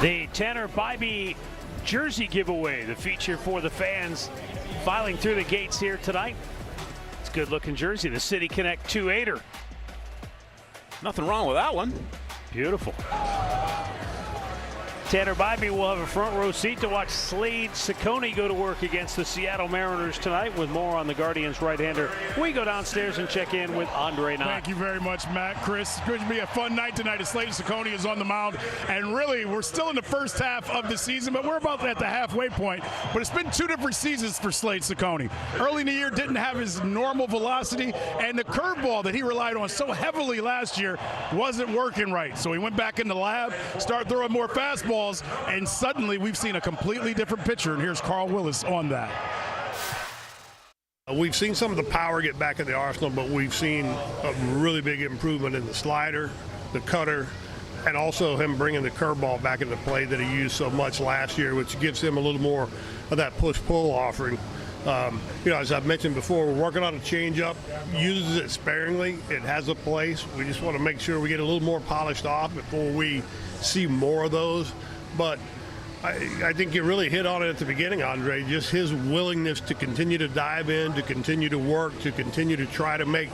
The Tanner Bybee jersey giveaway, the feature for the fans filing through the gates here tonight. It's a good looking jersey, the City Connect 2-8er. Nothing wrong with that one. Beautiful. Tanner Bybee will have a front row seat to watch Slade Ciccone go to work against the Seattle Mariners tonight. With more on the Guardians right-hander, we go downstairs and check in with Andre Knott. Thank you very much, Matt. Chris, it's going to be a fun night tonight as Slade Ciccone is on the mound. And really, we're still in the first half of the season, but we're about at the halfway point. But it's been two different seasons for Slade Ciccone. Early in the year, didn't have his normal velocity, and the curveball that he relied on so heavily last year wasn't working right. So he went back in the lab, started throwing more fastballs, and suddenly we've seen a completely different pitcher, and here's Carl Willis on that. We've seen some of the power get back in the arsenal, but we've seen a really big improvement in the slider, the cutter, and also him bringing the curveball back into play that he used so much last year, which gives him a little more of that push-pull offering. As I've mentioned before, we're working on a changeup, uses it sparingly. It has a place. We just want to make sure we get a little more polished off before we see more of those. But I think you really hit on it at the beginning, Andre, just his willingness to continue to dive in, to continue to work, to continue to try to make,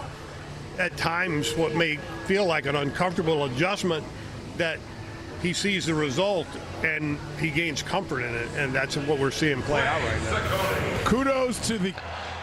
at times, what may feel like an uncomfortable adjustment, that he sees the result and he gains comfort in it, and that's what we're seeing play out right now. Kudos to the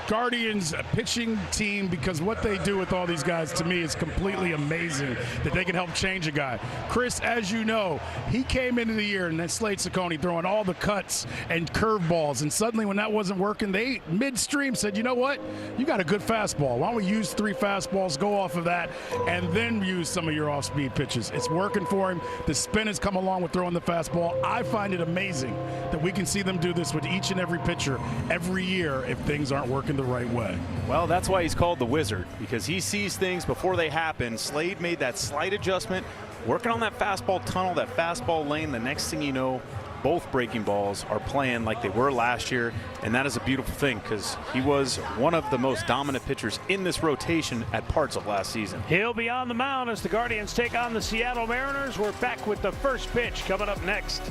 Guardians pitching team, because what they do with all these guys, to me, is completely amazing that they can help change a guy. Chris, as you know, he came into the year and then Slade Ciccone throwing all the cuts and curveballs, and suddenly when that wasn't working, they midstream said, you know what, you got a good fastball. Why don't we use 3 fastballs, go off of that, and then use some of your off-speed pitches. It's working for him. The spin has come along with throwing the fastball. I find it amazing that we can see them do this with each and every pitcher every year if things aren't working the right way. Well, that's why he's called the Wizard, because he sees things before they happen. Slade made that slight adjustment, working on that fastball tunnel, that fastball lane. The next thing you know, both breaking balls are playing like they were last year, and that is a beautiful thing because he was one of the most dominant pitchers in this rotation at parts of last season. He'll be on the mound as the Guardians take on the Seattle Mariners. We're back with the first pitch coming up next.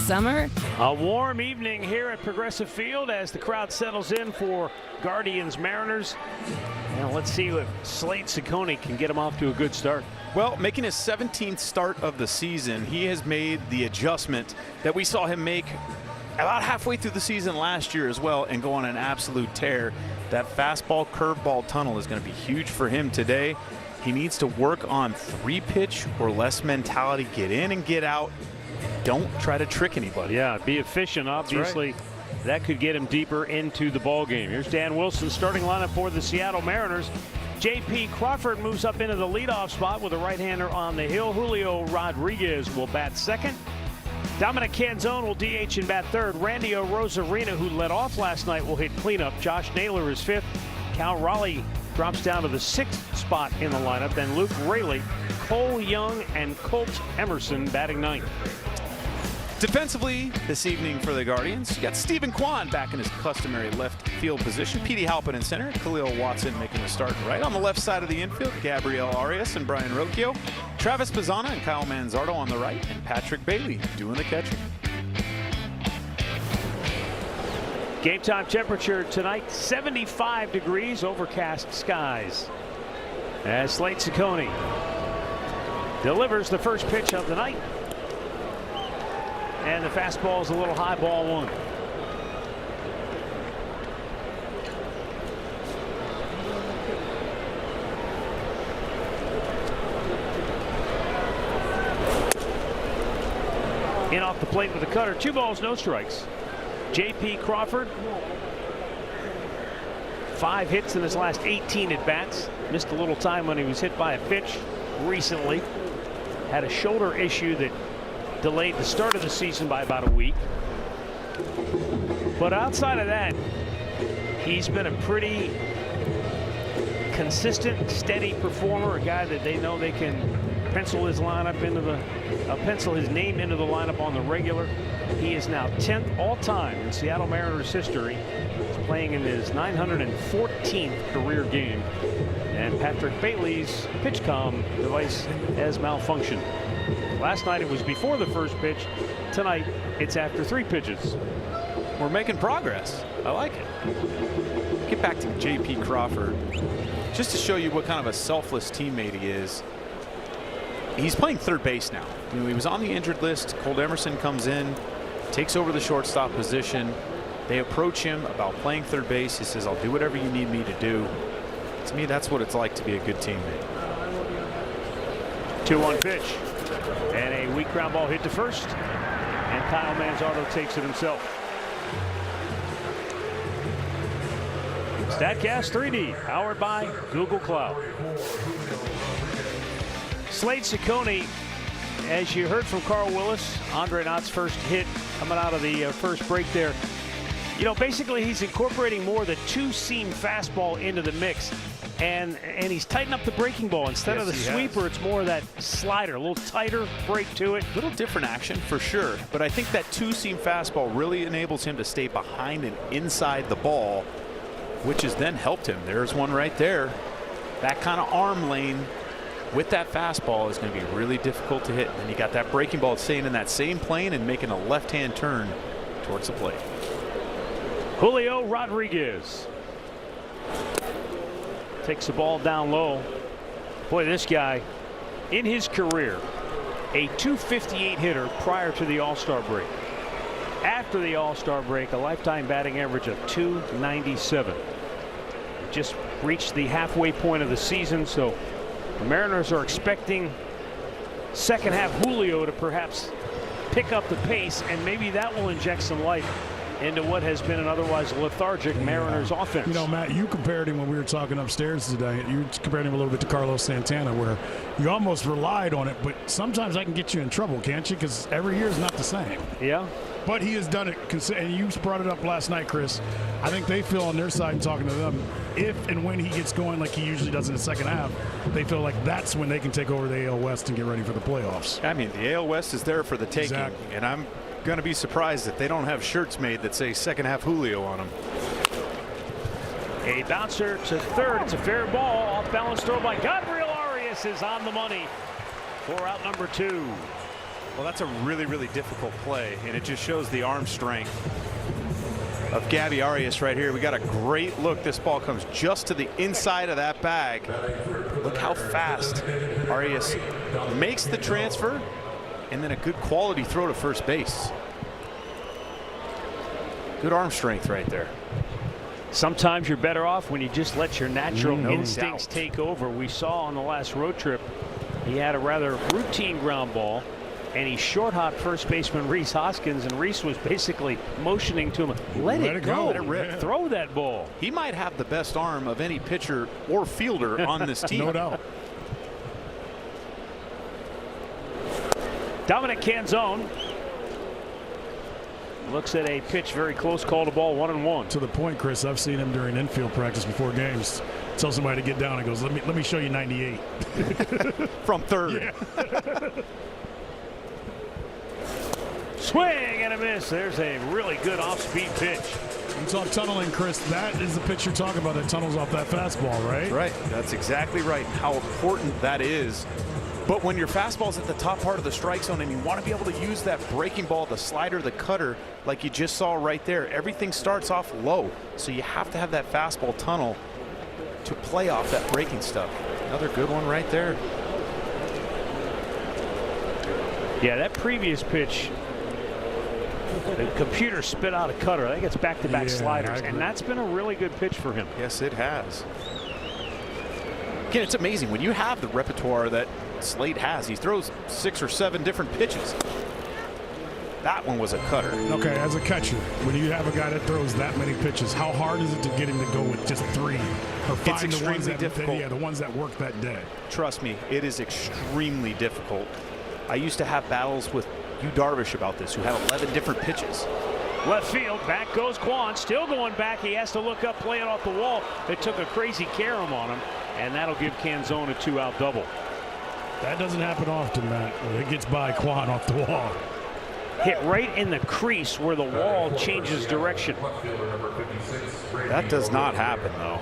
Summer. A warm evening here at Progressive Field as the crowd settles in for Guardians Mariners. And let's see if Slade Ciccone can get him off to a good start. Well, making his 17th start of the season, he has made the adjustment that we saw him make about halfway through the season last year as well and go on an absolute tear. That fastball curveball tunnel is going to be huge for him today. He needs to work on 3-pitch or less mentality, get in and get out. Don't try to trick anybody. Yeah, be efficient. Obviously, that could get him deeper into the ball game. Here's Dan Wilson, starting lineup for the Seattle Mariners. J.P. Crawford moves up into the leadoff spot with a right-hander on the hill. Julio Rodriguez will bat second. Dominic Canzone will DH and bat third. Randy Arozarena, who led off last night, will hit cleanup. Josh Naylor is fifth. Cal Raleigh drops down to the 6th spot in the lineup. Then Luke Raley, Cole Young, and Colt Emerson batting ninth. Defensively this evening for the Guardians, you got Stephen Kwan back in his customary left field position. Petey Halpin in center. Khalil Watson making the start right. On the left side of the infield, Gabriel Arias and Brian Rocchio. Travis Pizzana and Kyle Manzardo on the right. And Patrick Bailey doing the catching. Game time temperature tonight, 75 degrees, overcast skies. As Slade Ciccone delivers the first pitch of the night. And the fastball is a little high, ball 1. In off the plate with the cutter. 2 balls, no strikes. J.P. Crawford, 5 hits in his last 18 at-bats. Missed a little time when he was hit by a pitch recently. Had a shoulder issue that delayed the start of the season by about a week. But outside of that, he's been a pretty consistent, steady performer, a guy that they know they can pencil his lineup into the pencil his name into the lineup on the regular. He is now 10th all time in Seattle Mariners history. He's playing in his 914th career game. And Patrick Bailey's PitchCom device has malfunctioned. Last night it was before the first pitch. Tonight it's after 3 pitches. We're making progress. I like it. Get back to J.P. Crawford. Just to show you what kind of a selfless teammate he is. He's playing third base now. You know, he was on the injured list. Cole Emerson comes in, takes over the shortstop position. They approach him about playing third base. He says, "I'll do whatever you need me to do." To me, that's what it's like to be a good teammate. 2-1 pitch. And a weak ground ball hit to first. And Kyle Manzardo takes it himself. StatCast 3D, powered by Google Cloud. Slade Ciccone, as you heard from Carl Willis, Andre Knott's first hit coming out of the first break there. You know, basically he's incorporating more of the two-seam fastball into the mix. And he's tightened up the breaking ball. Instead of the sweeper, it's more of that slider, a little tighter break to it. A little different action for sure, but I think that two-seam fastball really enables him to stay behind and inside the ball, which has then helped him. There's one right there. That kind of arm lane with that fastball is going to be really difficult to hit. And you got that breaking ball staying in that same plane and making a left-hand turn towards the plate. Julio Rodriguez takes the ball down low. Boy, this guy, in his career, a .258 hitter prior to the All-Star break. After the All-Star break, a lifetime batting average of .297. Just reached the halfway point of the season, so the Mariners are expecting second half Julio to perhaps pick up the pace, and maybe that will inject some life into what has been an otherwise lethargic Mariners offense. You know, Matt, you compared him when we were talking upstairs today. You compared him a little bit to Carlos Santana, where you almost relied on it, but sometimes I can get you in trouble, can't you? Because every year is not the same. Yeah. But he has done it, and you brought it up last night, Chris. I think they feel on their side, and talking to them, if and when he gets going like he usually does in the second half, they feel like that's when they can take over the AL West and get ready for the playoffs. I mean, the AL West is there for the taking, exactly. And I'm going to be surprised if they don't have shirts made that say second half Julio on them. A bouncer to third. It's a fair ball. Off balance throw by Gabriel Arias is on the money for out number 2. Well, that's a really, really difficult play, and it just shows the arm strength of Gabby Arias right here. We got a great look. This ball comes just to the inside of that bag. Look how fast Arias makes the transfer, and then a good quality throw to first base. Good arm strength right there. Sometimes you're better off when you just let your natural instincts take over. We saw on the last road trip he had a rather routine ground ball, and he short hopped first baseman Rhys Hoskins, and Rhys was basically motioning to him, let it go, let it rip. Yeah. Throw that ball. He might have the best arm of any pitcher or fielder on this team. No doubt. Dominic Canzone looks at a pitch very close, called a ball 1-1. To the point, Chris, I've seen him during infield practice before games. Tell somebody to get down and goes, let me show you 98. From third. Yeah. Swing and a miss. There's a really good off-speed pitch. You talk tunneling, Chris. That is the pitch you're talking about that tunnels off that fastball, right? Right. That's exactly right. How important that is. But when your fastball's at the top part of the strike zone and you want to be able to use that breaking ball, the slider, the cutter, like you just saw right there, everything starts off low. So you have to have that fastball tunnel to play off that breaking stuff. Another good one right there. Yeah, that previous pitch, the computer spit out a cutter. I think it's back-to-back sliders, and that's been a really good pitch for him. Yes, it has. Again, it's amazing when you have the repertoire that Slade has. He throws 6 or 7 different pitches. That one was a cutter. Okay, as a catcher, when you have a guy that throws that many pitches, how hard is it to get him to go with just 3 or 5? It's extremely difficult. Yeah, the ones that work that day. Trust me, it is extremely difficult. I used to have battles with Yu Darvish about this, who had 11 different pitches. Left field, back goes Kwan, still going back. He has to look up, play it off the wall. It took a crazy carom on him, and that'll give Canzone a 2-out double. That doesn't happen often, Matt. It gets by Kwan off the wall. hit right in the crease where the wall changes direction. That does not happen, though.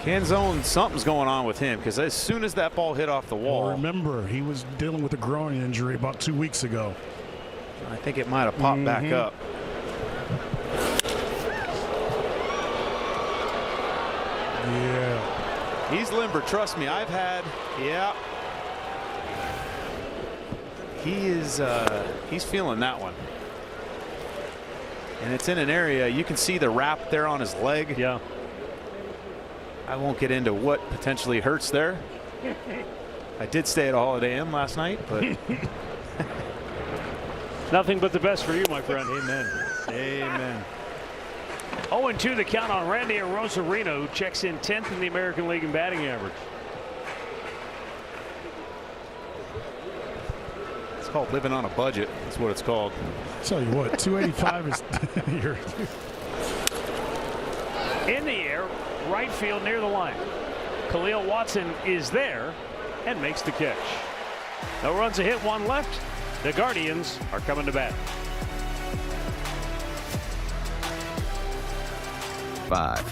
Canzone, something's going on with him, because as soon as that ball hit off the wall. Well, remember, he was dealing with a groin injury about 2 weeks ago. I think it might have popped back up. Yeah. He's limber, trust me. I've had, yeah. He's feeling that one. And it's in an area, you can see the wrap there on his leg. Yeah. I won't get into what potentially hurts there. I did stay at a Holiday Inn last night, but nothing but the best for you, my friend. Amen. Amen. 0-2 the count on Randy Arozarena, who checks in 10th in the American League in batting average. It's called living on a budget. That's what it's called. Tell you what, 285 is here. In the air, right field near the line. Khalil Watson is there and makes the catch. No runs, a hit, one left. The Guardians are coming to bat. 5.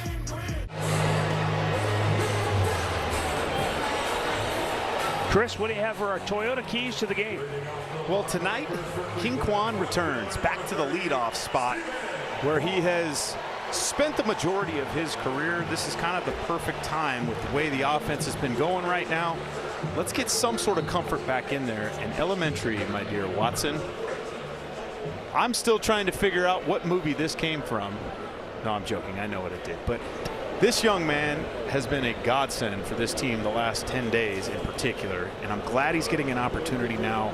Chris, what do you have for our Toyota keys to the game? Well, tonight, King Kwan returns back to the leadoff spot where he has spent the majority of his career. This is kind of the perfect time with the way the offense has been going right now. Let's get some sort of comfort back in there. And elementary, my dear Watson, I'm still trying to figure out what movie this came from. No, I'm joking. I know what it did. But this young man has been a godsend for this team the last 10 days in particular. And I'm glad he's getting an opportunity now.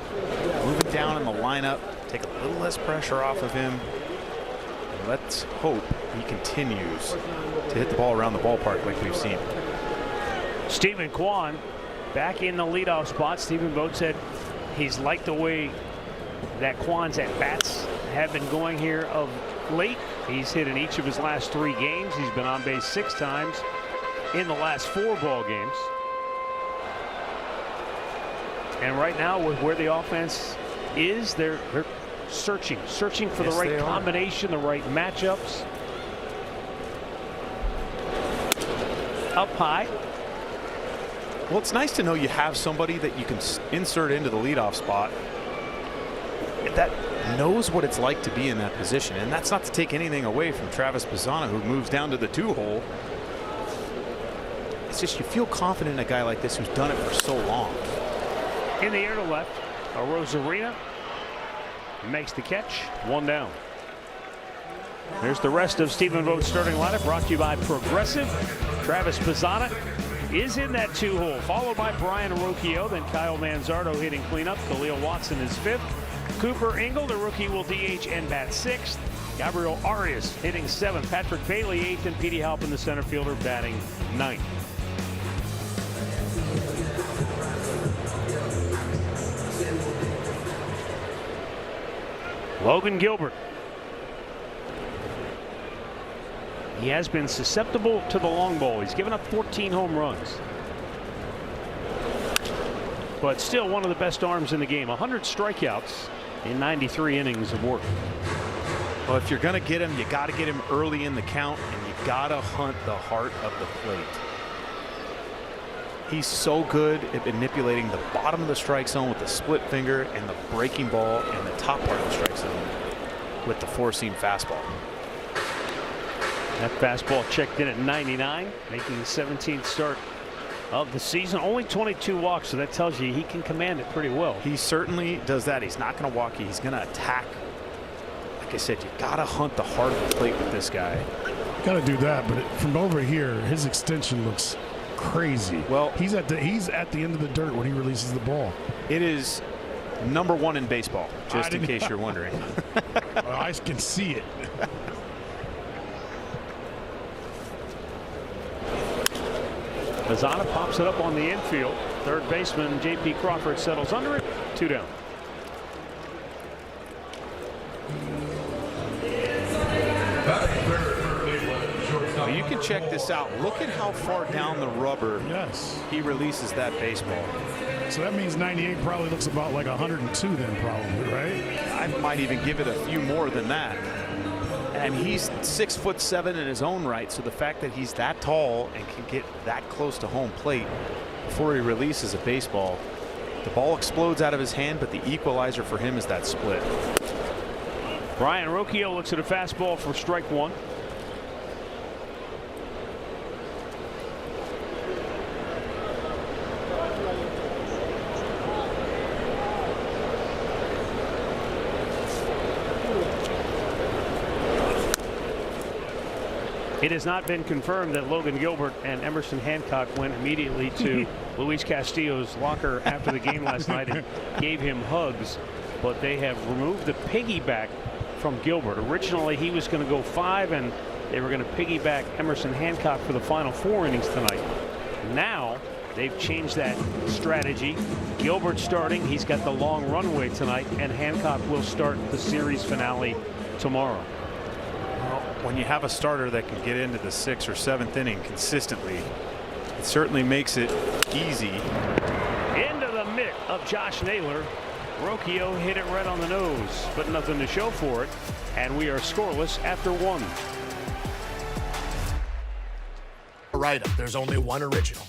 Moving down in the lineup, take a little less pressure off of him. And let's hope he continues to hit the ball around the ballpark like we've seen. Stephen Kwan back in the leadoff spot. Stephen Vogt said he's liked the way that Kwan's at-bats have been going here of late. He's hit in each of his last 3 games. He's been on base 6 times in the last 4 ball games. And right now, with where the offense is, they're searching for the right combination, the right matchups. Up high. Well, it's nice to know you have somebody that you can insert into the leadoff spot that knows what it's like to be in that position. And that's not to take anything away from Travis Pisana, who moves down to the 2-hole. It's just you feel confident in a guy like this who's done it for so long. In the air to left, Arozarena makes the catch. 1 down. There's the rest of Stephen Vogt's starting lineup, brought to you by Progressive. Travis Pisana is in that 2-hole, followed by Brian Rocchio, then Kyle Manzardo hitting cleanup. Khalil Watson is 5th. Cooper Ingle, the rookie, will DH and bat 6th. Gabriel Arias hitting 7th. Patrick Bailey 8th, and Petey Halpin, the center fielder, batting 9th. Logan Gilbert. He has been susceptible to the long ball. He's given up 14 home runs. But still one of the best arms in the game. 100 strikeouts in 93 innings of work. Well, if you're going to get him, you got to get him early in the count, and you got to hunt the heart of the plate. He's so good at manipulating the bottom of the strike zone with the split finger and the breaking ball, and the top part of the strike zone with the 4-seam fastball. That fastball checked in at 99, making the 17th start of the season. Only 22 walks, so that tells you he can command it pretty well. He certainly does that. He's not going to walk you. He's going to attack. Like I said, you got to hunt the heart of the plate with this guy. Got to do that, but from over here, his extension looks crazy. Well, he's at the end of the dirt when he releases the ball. It is #1 in baseball, just in case you're wondering. Well, I can see it. Pisana pops it up on the infield. Third baseman J.P. Crawford settles under it. 2 down. Well, you can check this out. Look at how far down the rubber Yes. he releases that baseball. So that means 98 probably looks about like 102 then, probably, right? I might even give it a few more than that. And he's 6'7" in his own right, so the fact that he's that tall and can get that close to home plate before he releases a baseball, the ball explodes out of his hand, but the equalizer for him is that split. Brian Rocchio looks at a fastball for strike one. It has not been confirmed that Logan Gilbert and Emerson Hancock went immediately to Luis Castillo's locker after the game last night and gave him hugs, but they have removed the piggyback from Gilbert. Originally he was going to go 5 and they were going to piggyback Emerson Hancock for the final 4 innings tonight. Now they've changed that strategy. Gilbert starting, he's got the long runway tonight, and Hancock will start the series finale tomorrow. When you have a starter that can get into the 6th or 7th inning consistently, it certainly makes it easy. Into the mitt of Josh Naylor. Rocchio hit it right on the nose, but nothing to show for it, and we are scoreless after 1. Right, there's only one original.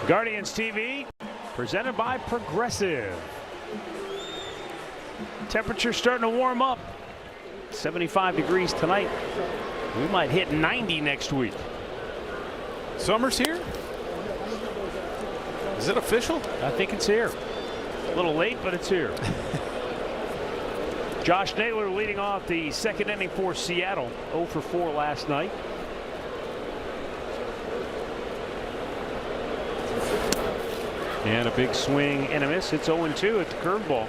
Guardians TV presented by Progressive. Temperature starting to warm up. 75 degrees tonight. We might hit 90 next week. Summer's here? Is it official? I think it's here. A little late, but it's here. Josh Naylor leading off the 2nd inning for Seattle. 0 for 4 last night. And a big swing and a miss. It's 0-2 at the curveball.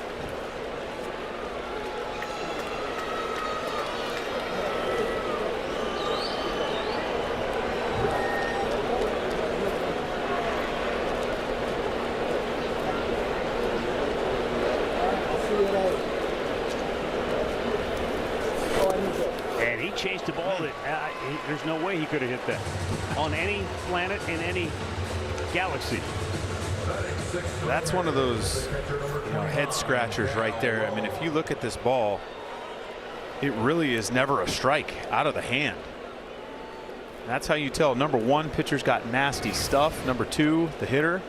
And he chased the ball that there's no way he could have hit that on any planet in any galaxy. That's one of those head scratchers right there. I mean, if you look at this ball, it really is never a strike out of the hand. That's how you tell. Number 1, pitcher's got nasty stuff. Number 2, the hitter,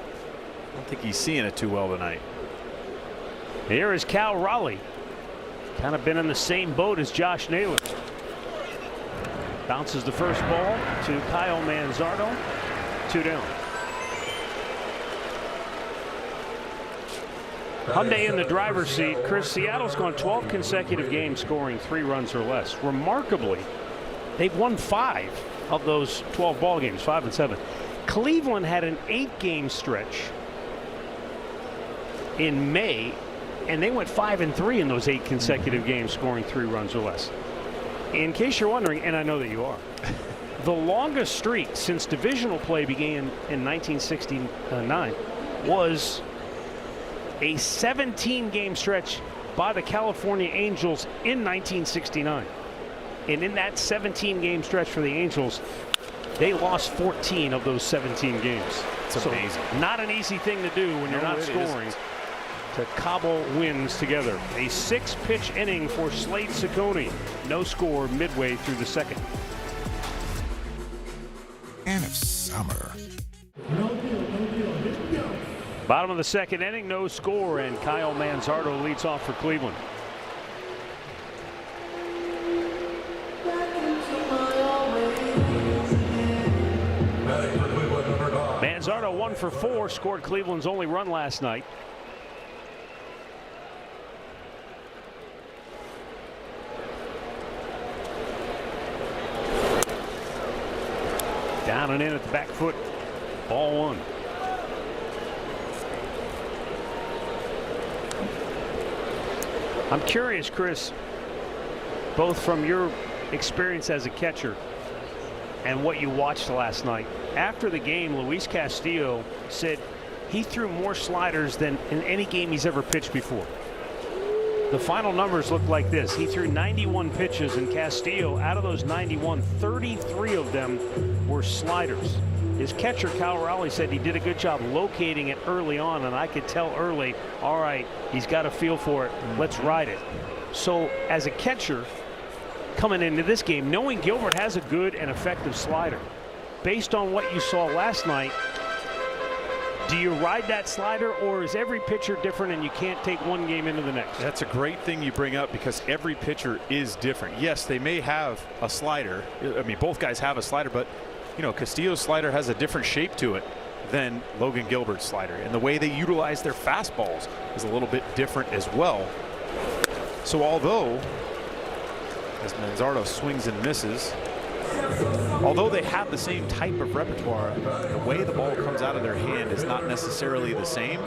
I don't think he's seeing it too well tonight. Here is Cal Raleigh. Kind of been in the same boat as Josh Naylor. Bounces the first ball to Kyle Manzardo. 2 down. Hyundai in the driver's seat. Chris, Seattle's gone 12 consecutive games scoring 3 runs or less. Remarkably, they've won 5 of those 12 ball games, 5 and 7. Cleveland had an 8-game stretch in May, and they went 5 and 3 in those 8 consecutive games scoring 3 runs or less. In case you're wondering, and I know that you are, the longest streak since divisional play began in 1969 was a 17-game stretch by the California Angels in 1969. And in that 17-game stretch for the Angels, they lost 14 of those 17 games. It's amazing. Not an easy thing to do when you're not scoring, to cobble wins together. A 6-pitch inning for Slade Ciccone. No score midway through the 2nd. And of summer. Bottom of the 2nd inning, no score, and Kyle Manzardo leads off for Cleveland. Manzardo 1 for 4, scored Cleveland's only run last night. Down and in at the back foot. Ball 1. I'm curious, Chris, both from your experience as a catcher and what you watched last night. After the game, Luis Castillo said he threw more sliders than in any game he's ever pitched before. The final numbers look like this. He threw 91 pitches, and Castillo, out of those 91, 33 of them were sliders. his catcher, Cal Raleigh, said he did a good job locating it early on, and I could tell early, all right, he's got a feel for it. Let's ride it. So as a catcher coming into this game, knowing Gilbert has a good and effective slider, based on what you saw last night, do you ride that slider, or is every pitcher different and you can't take one game into the next? That's a great thing you bring up, because every pitcher is different. Yes, they may have a slider. I mean, both guys have a slider, but you know, Castillo's slider has a different shape to it than Logan Gilbert's slider, and the way they utilize their fastballs is a little bit different as well. So although, as Manzardo swings and misses, although they have the same type of repertoire, the way the ball comes out of their hand is not necessarily the same.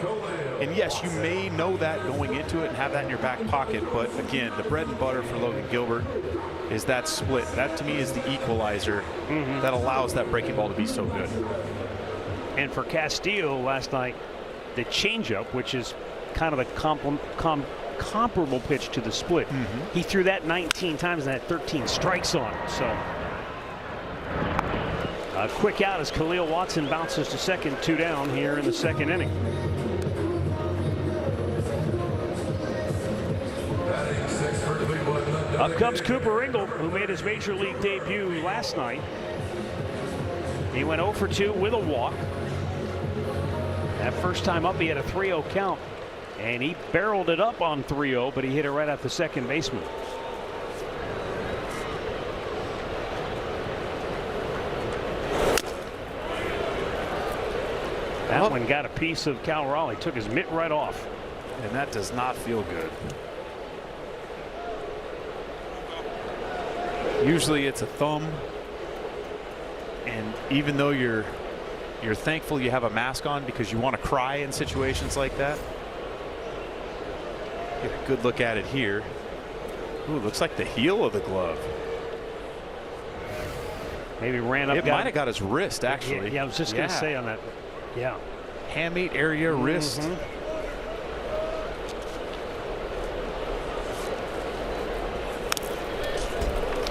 And yes, you may know that going into it and have that in your back pocket, but again, the bread and butter for Logan Gilbert is that split. That to me is the equalizer that allows that breaking ball to be so good. And for Castillo last night, the changeup, which is kind of a comparable pitch to the split, he threw that 19 times and had 13 strikes on it. So a quick out as Khalil Watson bounces to second, 2 down here in the second inning. Up comes Cooper Ingle, who made his major league debut last night. He went 0 for 2 with a walk. That first time up, he had a 3-0 count, and he barreled it up on 3-0, but he hit it right at the second baseman. That one got a piece of Cal Raleigh, took his mitt right off. And that does not feel good. Usually it's a thumb, and even though you're thankful you have a mask on because you want to cry in situations like that, get a good look at it here. Ooh, looks like the heel of the glove. Maybe ran up. It might have got his wrist, actually. Yeah, I was just going to say on that. Yeah. Hamate area, wrist.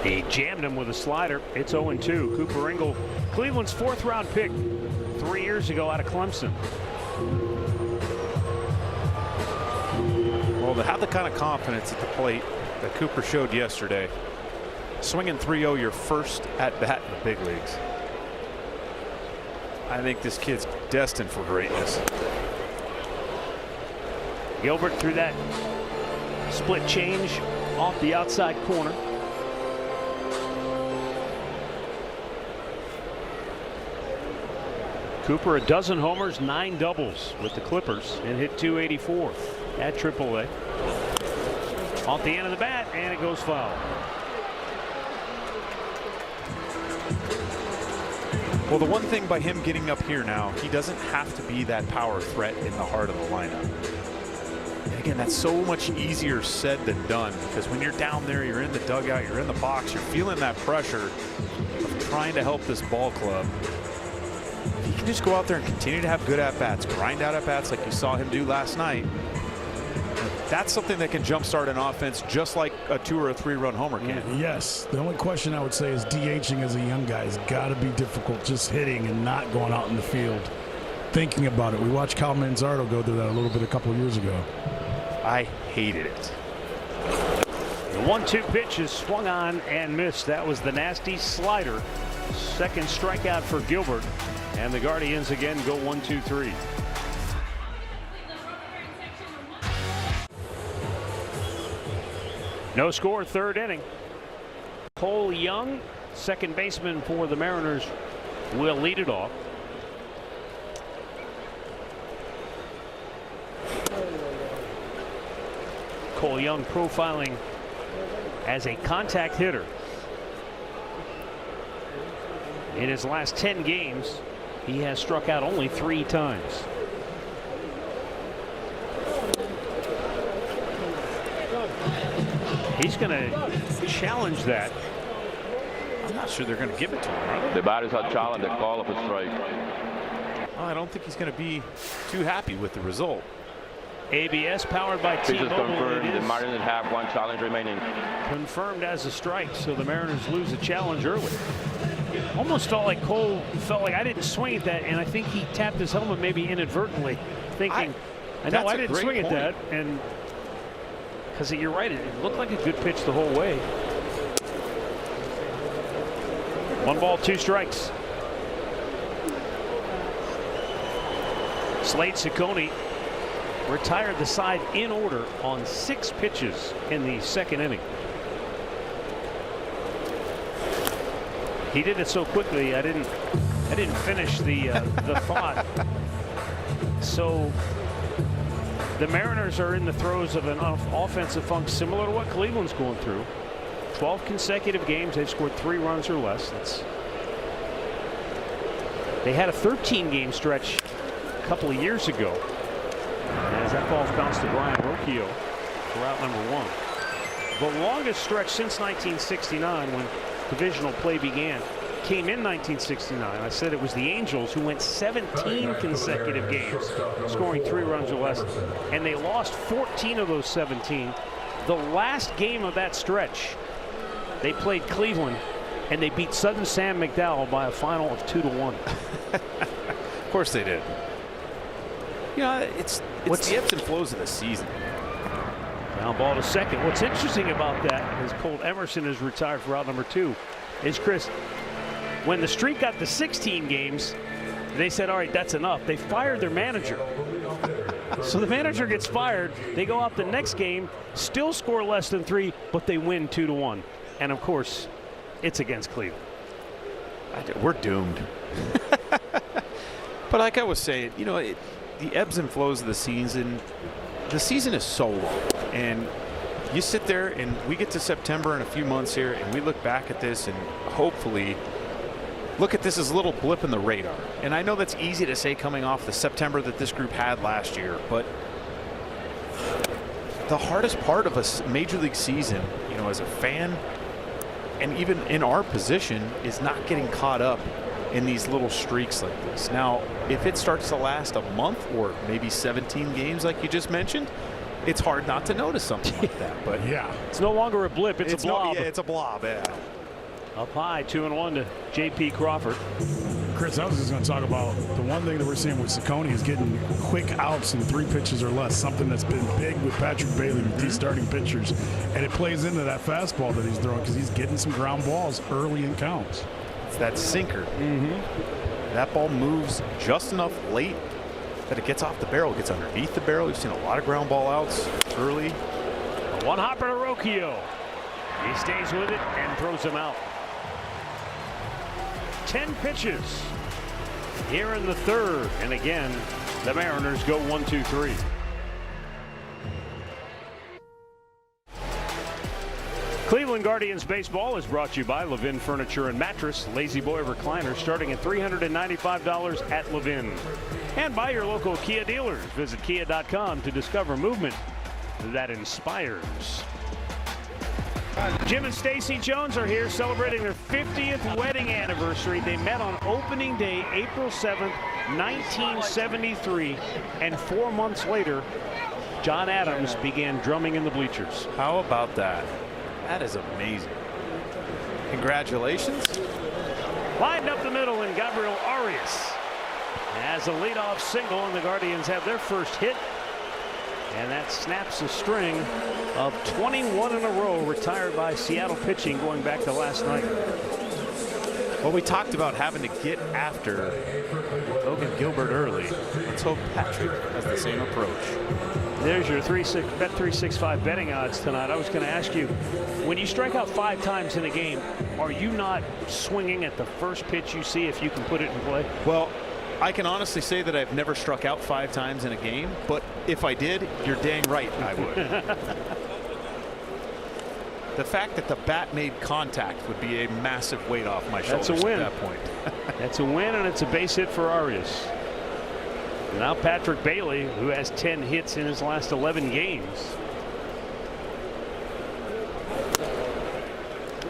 He jammed him with a slider. It's 0-2. Cooper Ingle, Cleveland's 4th round pick 3 years ago out of Clemson. Well, to have the kind of confidence at the plate that Cooper showed yesterday, swinging 3-0 your first at bat in the big leagues, I think this kid's destined for greatness. Gilbert threw that split change off the outside corner. Cooper, a dozen homers, 9 doubles with the Clippers, and hit .284 at AAA. Off the end of the bat, and it goes foul. Well, the one thing by him getting up here now, he doesn't have to be that power threat in the heart of the lineup. And again, that's so much easier said than done, because when you're down there, you're in the dugout, you're in the box, you're feeling that pressure of trying to help this ball club. If he can just go out there and continue to have good at-bats, grind out at-bats like you saw him do last night, that's something that can jumpstart an offense just like a 2 or a 3 run homer can. Yes. The only question I would say is DHing as a young guy has got to be difficult, just hitting and not going out in the field, thinking about it. We watched Cal Manzardo go through that a little bit a couple of years ago. I hated it. The 1-2 pitch is swung on and missed. That was the nasty slider. Second strikeout for Gilbert. And the Guardians again go 1-2-3. No score, 3rd inning. Cole Young, second baseman for the Mariners, will lead it off. Cole Young profiling as a contact hitter. In his last 10 games, he has struck out only 3 times. He's going to challenge that. I'm not sure they're going to give it to him. Right? The batters are challenged. They call up a strike. Well, I don't think he's going to be too happy with the result. ABS powered by Pitches T-Mobile. confirmed. The Mariners have 1 challenge remaining. Confirmed as a strike, so the Mariners lose a challenge early. Almost felt like Cole felt like I didn't swing at that, and I think he tapped his helmet maybe inadvertently, thinking, I know I didn't swing at that, and because you're right, it looked like a good pitch the whole way. 1 ball, 2 strikes. Slade Ciccone retired the side in order on 6 pitches in the 2nd inning. He did it so quickly, I didn't finish the thought. So the Mariners are in the throes of an offensive funk similar to what Cleveland's going through. 12 consecutive games, they've scored 3 runs or less. They had a 13-game stretch a couple of years ago. As that ball bounced to Brian Rocchio for out number 1. The longest stretch since 1969, when divisional play began, came in 1969. I said it was the Angels who went 17 consecutive games scoring 3 runs or less, and they lost 14 of those 17. The last game of that stretch, they played Cleveland, and they beat Southern Sam McDowell by a final of 2-1. Of course they did. You know, it's the ebbs and flows of the season. Ground ball to second. What's interesting about that, as Colt Emerson is retired for out number 2, is, Chris, when the streak got to 16 games, they said, all right, that's enough. They fired their manager. So the manager gets fired. They go out the next game, still score less than 3, but they win 2-1. And of course, it's against Cleveland. We're doomed. But like I was saying, you know, the ebbs and flows of the season is so long. And you sit there and we get to September in a few months here and we look back at this and hopefully look at this as a little blip in the radar. And I know that's easy to say coming off the September that this group had last year, but the hardest part of a major league season, you know, as a fan and even in our position, is not getting caught up in these little streaks like this. Now, if it starts to last a month or maybe 17 games like you just mentioned, it's hard not to notice something like that. But yeah, it's no longer a blip, it's a blob. Yeah, it's a blob, yeah. Up high, 2-1 to J.P. Crawford. Chris, I was just going to talk about the one thing that we're seeing with Ciccone is getting quick outs in 3 pitches or less, something that's been big with Patrick Bailey with these starting pitchers. And it plays into that fastball that he's throwing because he's getting some ground balls early in counts. It's that sinker. That ball moves just enough late that it gets off the barrel, gets underneath the barrel. We've seen a lot of ground ball outs early. One hopper to Rocchio. He stays with it and throws him out. 10 pitches here in the 3rd, and again the Mariners go 1-2-3. Cleveland Guardians baseball is brought to you by Levin Furniture and Mattress, Lazy Boy recliner starting at $395 at Levin, and by your local Kia dealers. Visit kia.com to discover movement that inspires. Jim and Stacy Jones are here celebrating their 50th wedding anniversary. They met on opening day, April 7th, 1973, and 4 months later, John Adams began drumming in the bleachers. How about that? That is amazing. Congratulations. Lined up the middle, and Gabriel Arias has a leadoff single, and the Guardians have their first hit. And that snaps a string of 21 in a row retired by Seattle pitching going back to last night. Well, we talked about having to get after Logan Gilbert early. Let's hope Patrick has the same approach. There's your Bet365 betting odds tonight. I was going to ask you, when you strike out 5 times in a game, are you not swinging at the first pitch you see if you can put it in play? Well, I can honestly say that I've never struck out 5 times in a game, but if I did, you're dang right I would. The fact that the bat made contact would be a massive weight off my shoulders. That's a win. At that point. That's a win, and it's a base hit for Arias. And now Patrick Bailey, who has 10 hits in his last 11 games.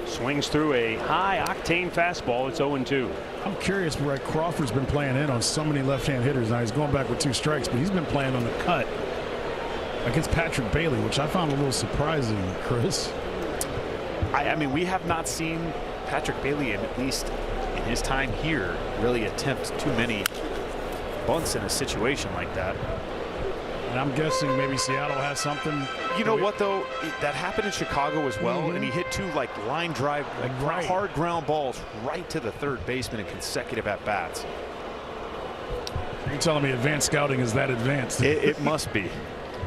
Swings through a high-octane fastball. It's 0-2. I'm curious where Crawford's been playing in on so many left-hand hitters. Now he's going back with 2 strikes, but he's been playing on the cut against Patrick Bailey, which I found a little surprising, Chris. I mean, we have not seen Patrick Bailey in at least in his time here really attempt too many bunts in a situation like that. And I'm guessing maybe Seattle has something. You know what, though? That happened in Chicago as well, and he hit 2 like line drive, like hard ground balls right to the third baseman in consecutive at-bats. You're telling me advanced scouting is that advanced? It must be.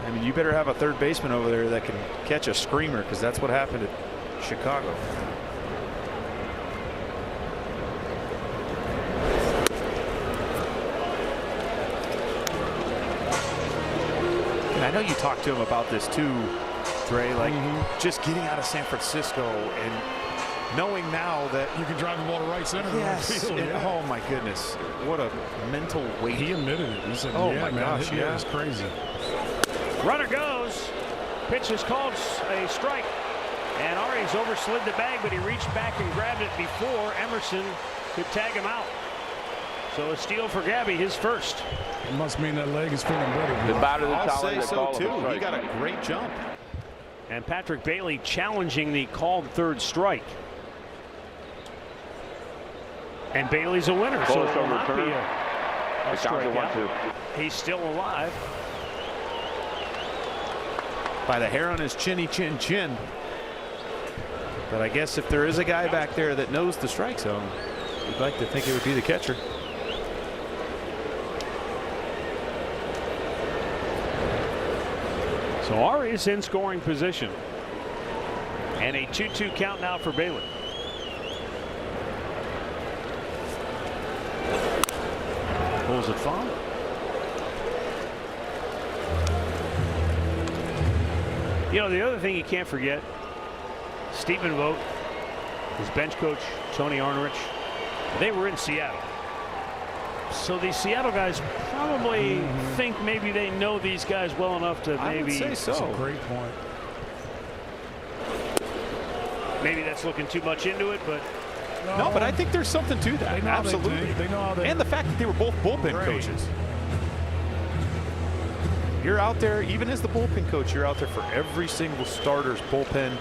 I mean, you better have a third baseman over there that can catch a screamer, because that's what happened at Chicago. And I know you talked to him about this too, Dre, like just getting out of San Francisco and knowing now that you can drive the ball to right center. Yes. Field, Oh my goodness, what a mental weight. He admitted it. He said, "Oh yeah, my man, gosh, it's crazy." Runner goes. Pitch is called a strike. And Arias overslid the bag, but he reached back and grabbed it before Emerson could tag him out. So a steal for Gabby, his first. It must mean that leg is feeling better. The batter I'll challenge say so too. He got a great jump. And Patrick Bailey challenging the called third strike. And Bailey's a winner, so it will not be a strikeout. He's still alive. By the hair on his chinny chin. But I guess if there is a guy back there that knows the strike zone, you'd like to think it would be the catcher. So Arias in scoring position. And a 2-2 count now for Bailey. Pulls it foul. You know, the other thing you can't forget, Stephen Vogt, his bench coach, Tony Arnerich, they were in Seattle. So these Seattle guys probably think maybe they know these guys well enough to maybe. I would say so. That's a great point. Maybe that's looking too much into it, but. No, but I think there's something to that. They know Absolutely. They know how they. And the fact that they were both bullpen coaches. You're out there, even as the bullpen coach, you're out there for every single starter's bullpen.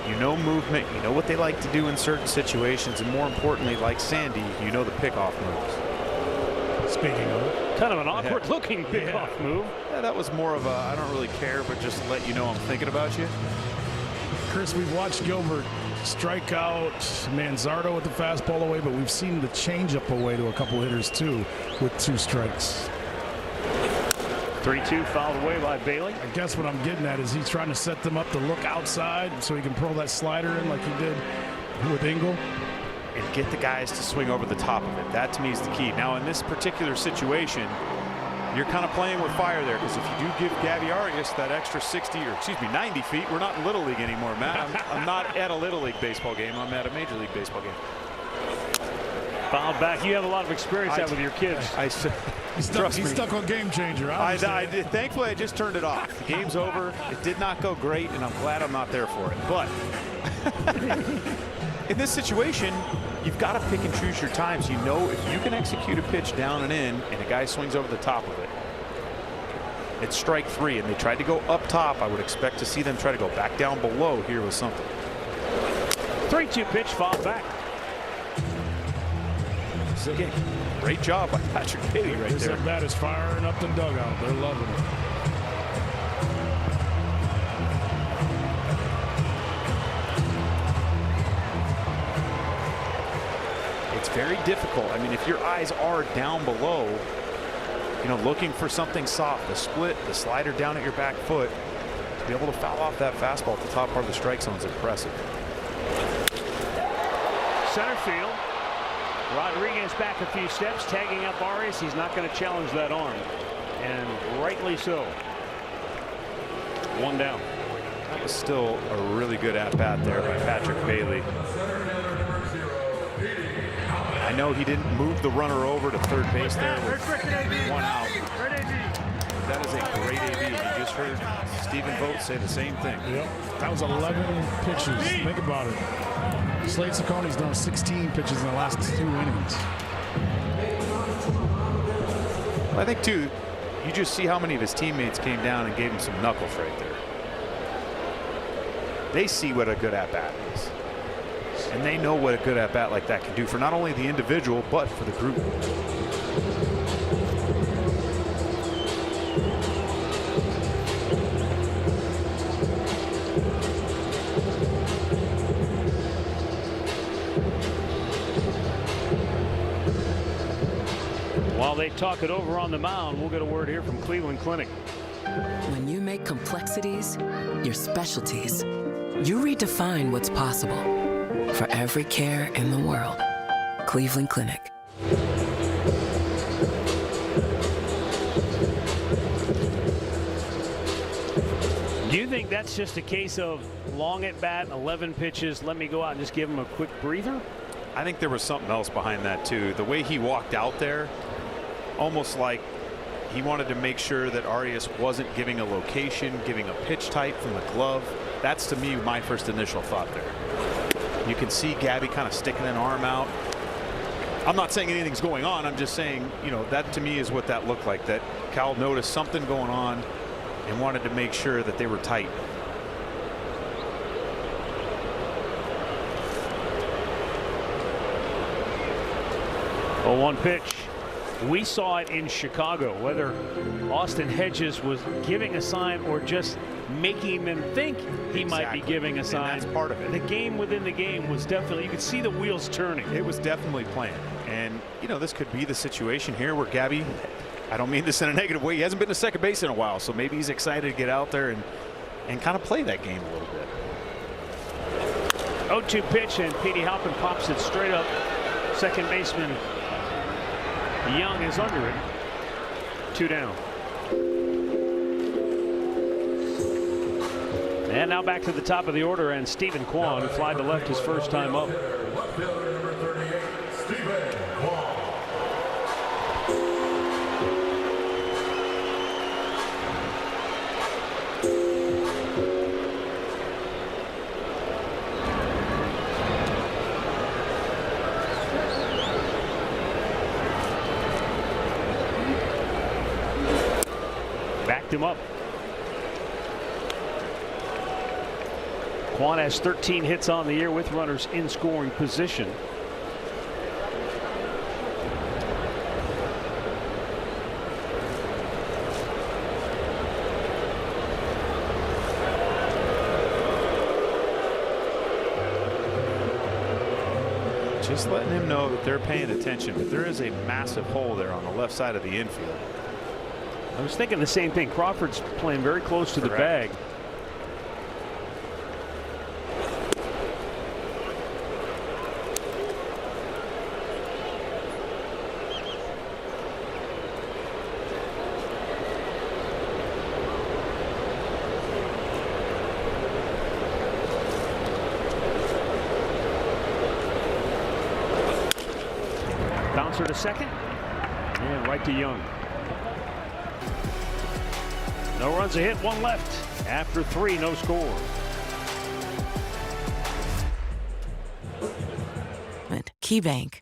You know movement, you know what they like to do in certain situations, and more importantly, like Sandy, you know the pickoff moves. Speaking of, kind of an awkward looking pickoff move. Yeah, that was more of a I don't really care, but just to let you know I'm thinking about you. Chris, we've watched Gilbert strike out Manzardo with the fastball away, but we've seen the changeup away to a couple hitters too with 2 strikes. 3-2 fouled away by Bailey. I guess what I'm getting at is he's trying to set them up to look outside so he can pull that slider in like he did with Engel. And get the guys to swing over the top of it. That to me is the key. Now in this particular situation, you're kind of playing with fire there, because if you do give Gabby Arias that extra 90 feet, we're not in Little League anymore, Matt. I'm not at a Little League baseball game. I'm at a Major League Baseball game. Fouled back. You have a lot of experience out with your kids. He's stuck on Game Changer. I did. Thankfully, I just turned it off. The game's over. It did not go great, and I'm glad I'm not there for it. But in this situation, you've got to pick and choose your times. You know, if you can execute a pitch down and in, and a guy swings over the top of it, it's strike 3. And they tried to go up top. I would expect to see them try to go back down below here with something. 3-2 pitch, fouled back. Again, great job by Patrick Bailey right there. That bat is firing up the dugout. They're loving it. It's very difficult. I mean, if your eyes are down below, you know, looking for something soft, the split, the slider down at your back foot, to be able to foul off that fastball at the top part of the strike zone is impressive. Center field. Rodriguez back a few steps, tagging up Arias. He's not going to challenge that arm, and rightly so. 1 down. That was still a really good at-bat there by Patrick Bailey. I know he didn't move the runner over to third base there with 1 out. That is a great AB. You just heard Stephen Vogt say the same thing. Yep. That was 11 pitches. Think about it. Slade Cicconi's done 16 pitches in the last 2 innings. I think, too, you just see how many of his teammates came down and gave him some knuckles right there. They see what a good at-bat is. And they know what a good at-bat like that can do for not only the individual, but for the group. While they talk it over on the mound, we'll get a word here from Cleveland Clinic. When you make complexities your specialties, you redefine what's possible. For every care in the world, Cleveland Clinic. Do you think that's just a case of long at bat, 11 pitches, let me go out and just give him a quick breather? I think there was something else behind that too. The way he walked out there, almost like he wanted to make sure that Arias wasn't giving a location, giving a pitch type from the glove. That's to me my first initial thought there. You can see Gabby kind of sticking an arm out. I'm not saying anything's going on. I'm just saying, you know, that to me is what that looked like, that Cal noticed something going on and wanted to make sure that they were tight. Oh, one pitch. We saw it in Chicago, whether Austin Hedges was giving a sign or just making them think he might be giving a sign. And that's part of it. The game within the game was definitely, you could see the wheels turning. It was definitely planned. And, you know, this could be the situation here where Gabby, I don't mean this in a negative way, he hasn't been to second base in a while, so maybe he's excited to get out there and kind of play that game a little bit. 0-2 pitch, and Petey Halpin pops it straight up. Second baseman Young is under it. 2 down. And now back to the top of the order, and Stephen Kwan, who flied to left his first time up. Backed him up. Kwan has 13 hits on the year with runners in scoring position. Just letting him know that they're paying attention, but there is a massive hole there on the left side of the infield. I was thinking the same thing. Crawford's playing very close to the bag. Bouncer to second, and right to Young. No runs, a hit, one left. After 3, no score. KeyBank.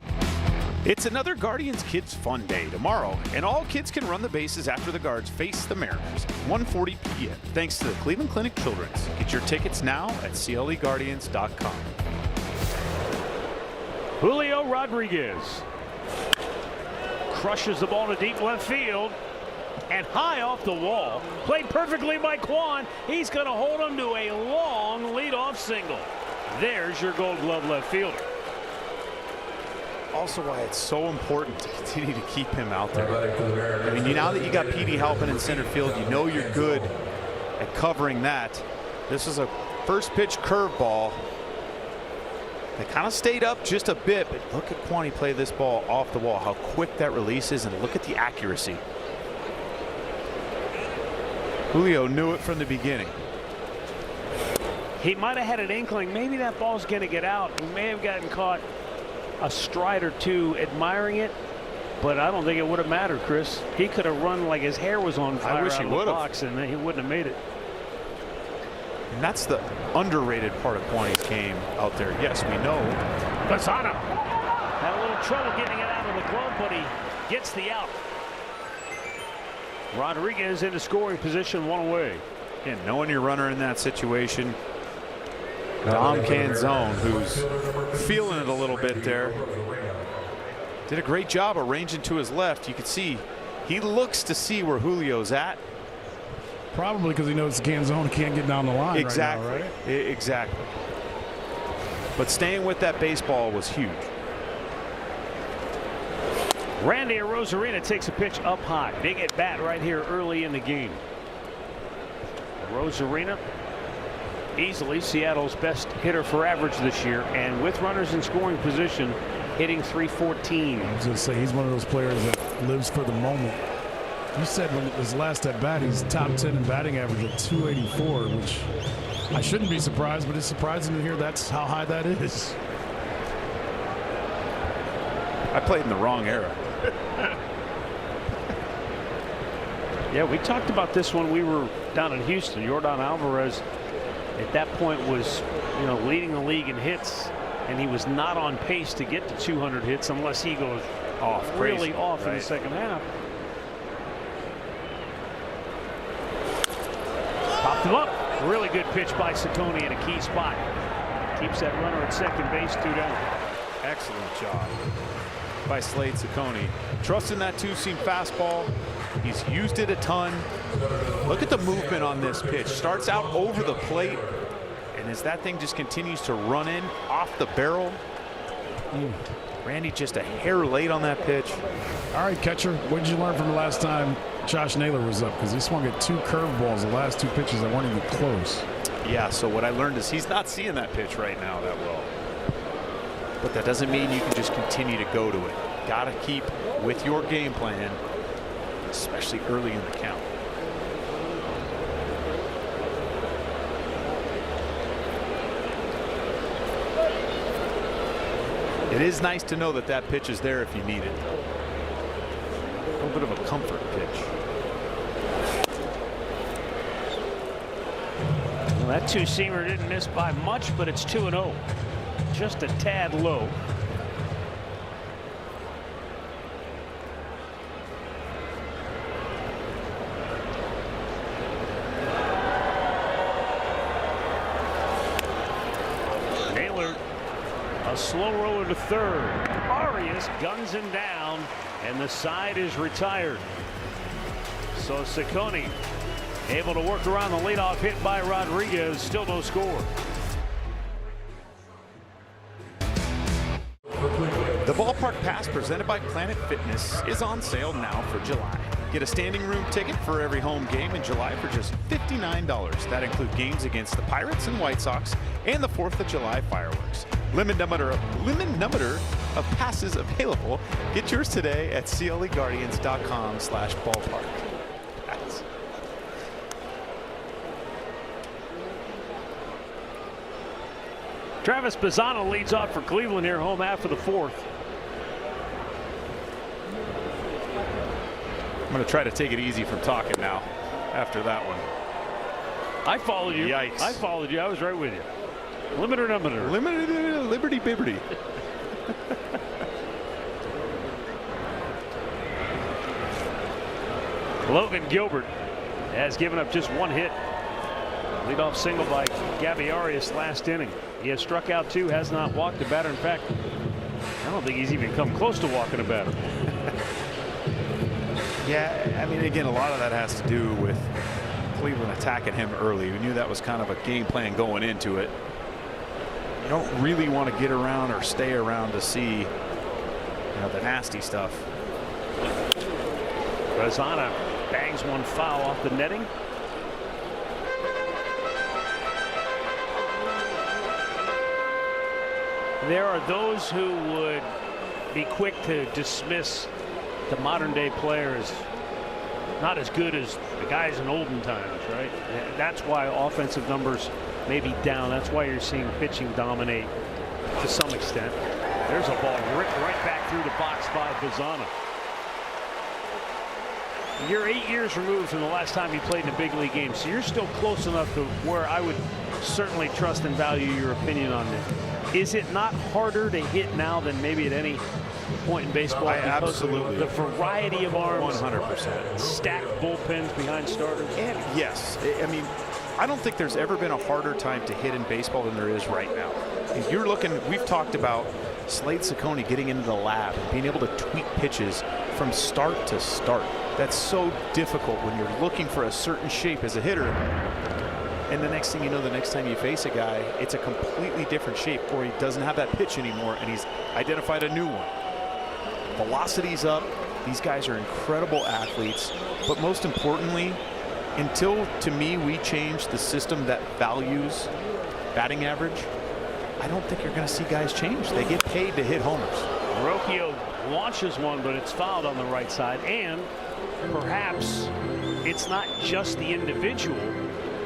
It's another Guardians Kids Fun Day tomorrow, and all kids can run the bases after the Guards face the Mariners. 1:40 p.m. Thanks to the Cleveland Clinic Children's. Get your tickets now at CLEGuardians.com. Julio Rodriguez crushes the ball to deep left field and high off the wall. Played perfectly by Kwan. He's going to hold him to a long leadoff single. There's your Gold Glove left fielder. Also why it's so important to continue to keep him out there. I mean, now that you got Petey Halpin in center field, you know you're good at covering that. This is a first pitch curveball. They kind of stayed up just a bit, but look at Kwani play this ball off the wall, how quick that release is, and look at the accuracy. Julio knew it from the beginning. He might have had an inkling. Maybe that ball's going to get out. He may have gotten caught a stride or two admiring it, but I don't think it would have mattered, Chris. He could have run like his hair was on fire out of the box, and he wouldn't have made it. And that's the underrated part of Kwani's game out there. Yes, we know. Posada had a little trouble getting it out of the glove, but he gets the out. Rodriguez into scoring position, 1 away. And knowing your runner in that situation, Dom Canzone, who's feeling it a little bit there. Did a great job arranging to his left. You can see he looks to see where Julio's at. Probably because he knows Canzone can't get down the line. Exactly. Right now, right? Exactly. But staying with that baseball was huge. Randy Arozarena takes a pitch up high. Big at bat right here early in the game. Arozarena, easily Seattle's best hitter for average this year, and with runners in scoring position, hitting .314. I was going to say he's one of those players that lives for the moment. You said when his last at bat, he's top 10 in batting average at .284, which I shouldn't be surprised, but it's surprising to hear that's how high that is. I played in the wrong era. Yeah, we talked about this when we were down in Houston. Yordan Alvarez at that point was, leading the league in hits, and he was not on pace to get to 200 hits unless he goes really off in the second half. Popped him up. Really good pitch by Ciccone in a key spot. Keeps that runner at second base, 2 down. Excellent job by Slade Ciccone. Trusting that two-seam fastball. He's used it a ton. Look at the movement on this pitch. Starts out over the plate, and as that thing just continues to run in off the barrel. Randy just a hair late on that pitch. All right, catcher, what did you learn from the last time Josh Naylor was up? Because he swung at 2 curveballs the last 2 pitches that weren't even close. Yeah, so what I learned is he's not seeing that pitch right now that well. But that doesn't mean you can just continue to go to it. Got to keep with your game plan, especially early in the count. It is nice to know that that pitch is there if you need it. A little bit of a comfort pitch. Well, that two-seamer didn't miss by much, but it's 2-0. Just a tad low. Naylor, a slow roller to third. Arias guns him down, and the side is retired. So Ciccone able to work around the leadoff hit by Rodriguez. Still no score. The Ballpark Pass presented by Planet Fitness is on sale now for July. Get a standing room ticket for every home game in July for just $59. That includes games against the Pirates and White Sox and the 4th of July fireworks. Limit number of passes available. Get yours today at cleguardians.com/ballpark. Travis Bazzana leads off for Cleveland here, home half of the 4th. I'm going to try to take it easy from talking now after that one. I followed you. Yikes. I followed you. I was right with you. Limiter number. Liberty Bibberty. Logan Gilbert has given up just 1 hit. Leadoff single by Gabby Arias last inning. He has struck out 2, has not walked a batter. In fact, I don't think he's even come close to walking a batter. Yeah, I mean, again, a lot of that has to do with Cleveland attacking him early. We knew that was kind of a game plan going into it. You don't really want to get around or stay around to see, the nasty stuff. Bazzana bangs one foul off the netting. There are those who would be quick to dismiss the modern day players not as good as the guys in olden times, right? That's why offensive numbers may be down. That's why you're seeing pitching dominate to some extent. There's a ball ripped right back through the box by Bazzana. You're 8 years removed from the last time you played in a big league game, so you're still close enough to where I would certainly trust and value your opinion on this. Is it not harder to hit now than maybe at any point in baseball? Absolutely. The variety of arms. 100%. Stacked bullpens behind starters. And yes, I mean, I don't think there's ever been a harder time to hit in baseball than there is right now. If you're looking, we've talked about Slade Ciccone getting into the lab and being able to tweak pitches from start to start. That's so difficult when you're looking for a certain shape as a hitter. And the next thing you know, the next time you face a guy, it's a completely different shape, or he doesn't have that pitch anymore and he's identified a new one. Velocity's up. These guys are incredible athletes. But most importantly, until, to me, we change the system that values batting average, I don't think you're going to see guys change. They get paid to hit homers. Rocchio launches one, but it's fouled on the right side. And perhaps it's not just the individual,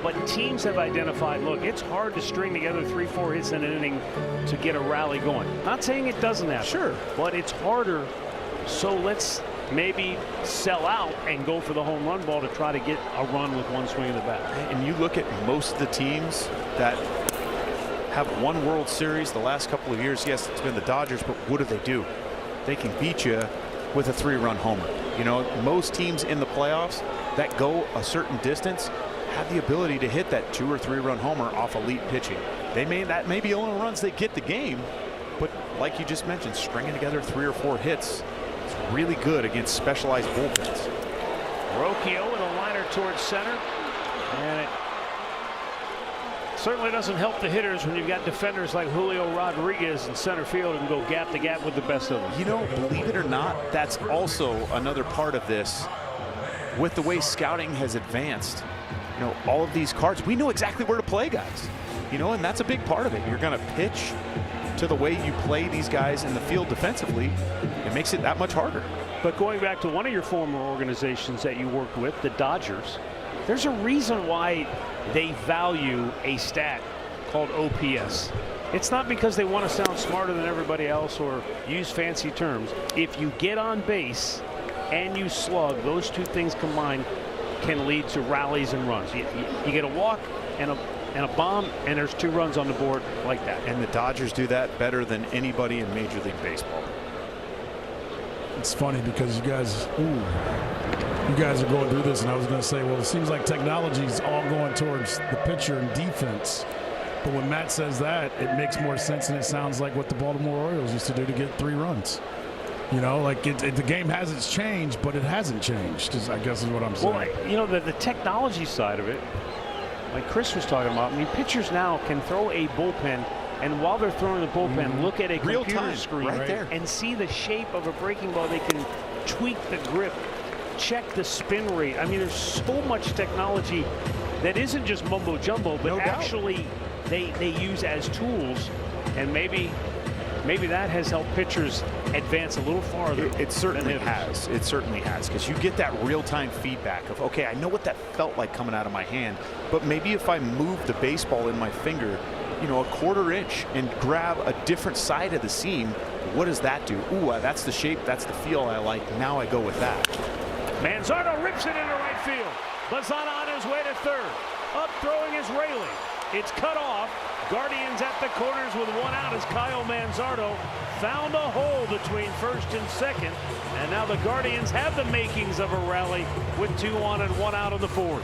but teams have identified, look, it's hard to string together 3-4 hits in an inning to get a rally going. Not saying it doesn't happen. Sure. But it's harder. So let's maybe sell out and go for the home run ball to try to get a run with one swing of the bat. And you look at most of the teams that have won World Series the last couple of years. Yes, it's been the Dodgers, but what do? They can beat you with a 3-run homer. You know, most teams in the playoffs that go a certain distance have the ability to hit that 2 or 3-run homer off elite pitching. That may be the only runs they get the game, but like you just mentioned, stringing together 3 or 4 hits is really good against specialized bullpens. Rocchio with a liner towards center, and it certainly doesn't help the hitters when you've got defenders like Julio Rodriguez in center field and go gap to gap with the best of them. You know, believe it or not, that's also another part of this. With the way scouting has advanced, you know, all of these cards, we know exactly where to play guys, you know, and that's a big part of it. You're going to pitch to the way you play these guys in the field defensively. It makes it that much harder. But going back to one of your former organizations that you worked with, the Dodgers, there's a reason why they value a stat called OPS. It's not because they want to sound smarter than everybody else or use fancy terms. If you get on base and you slug, those two things combined can lead to rallies and runs. You get a walk and a bomb, and there's 2 runs on the board like that. And the Dodgers do that better than anybody in Major League Baseball. It's funny because you guys are going through this, and I was going to say, well, it seems like technology's all going towards the pitcher and defense. But when Matt says that, it makes more sense, and it sounds like what the Baltimore Orioles used to do to get 3 runs. You know, like the game hasn't changed, but it hasn't changed, I guess is what I'm saying. Well, you know, the technology side of it, like Chris was talking about, I mean, pitchers now can throw a bullpen, and while they're throwing the bullpen, look at a computer screen right there and see the shape of a breaking ball. They can tweak the grip, check the spin rate. I mean, there's so much technology that isn't just mumbo jumbo, but actually they use as tools, and maybe that has helped pitchers advance a little farther. It certainly has. It certainly has, because you get that real-time feedback of, okay, I know what that felt like coming out of my hand, but maybe if I move the baseball in my finger, you know, a 1/4 inch and grab a different side of the seam, what does that do? Ooh, that's the shape, that's the feel I like. Now I go with that. Manzardo rips it into right field. Bazana on his way to third. Up throwing is Rayleigh. It's cut off. Guardians at the corners with 1 out as Kyle Manzardo found a hole between first and second. And now the Guardians have the makings of a rally with 2 on and 1 out of the 4th.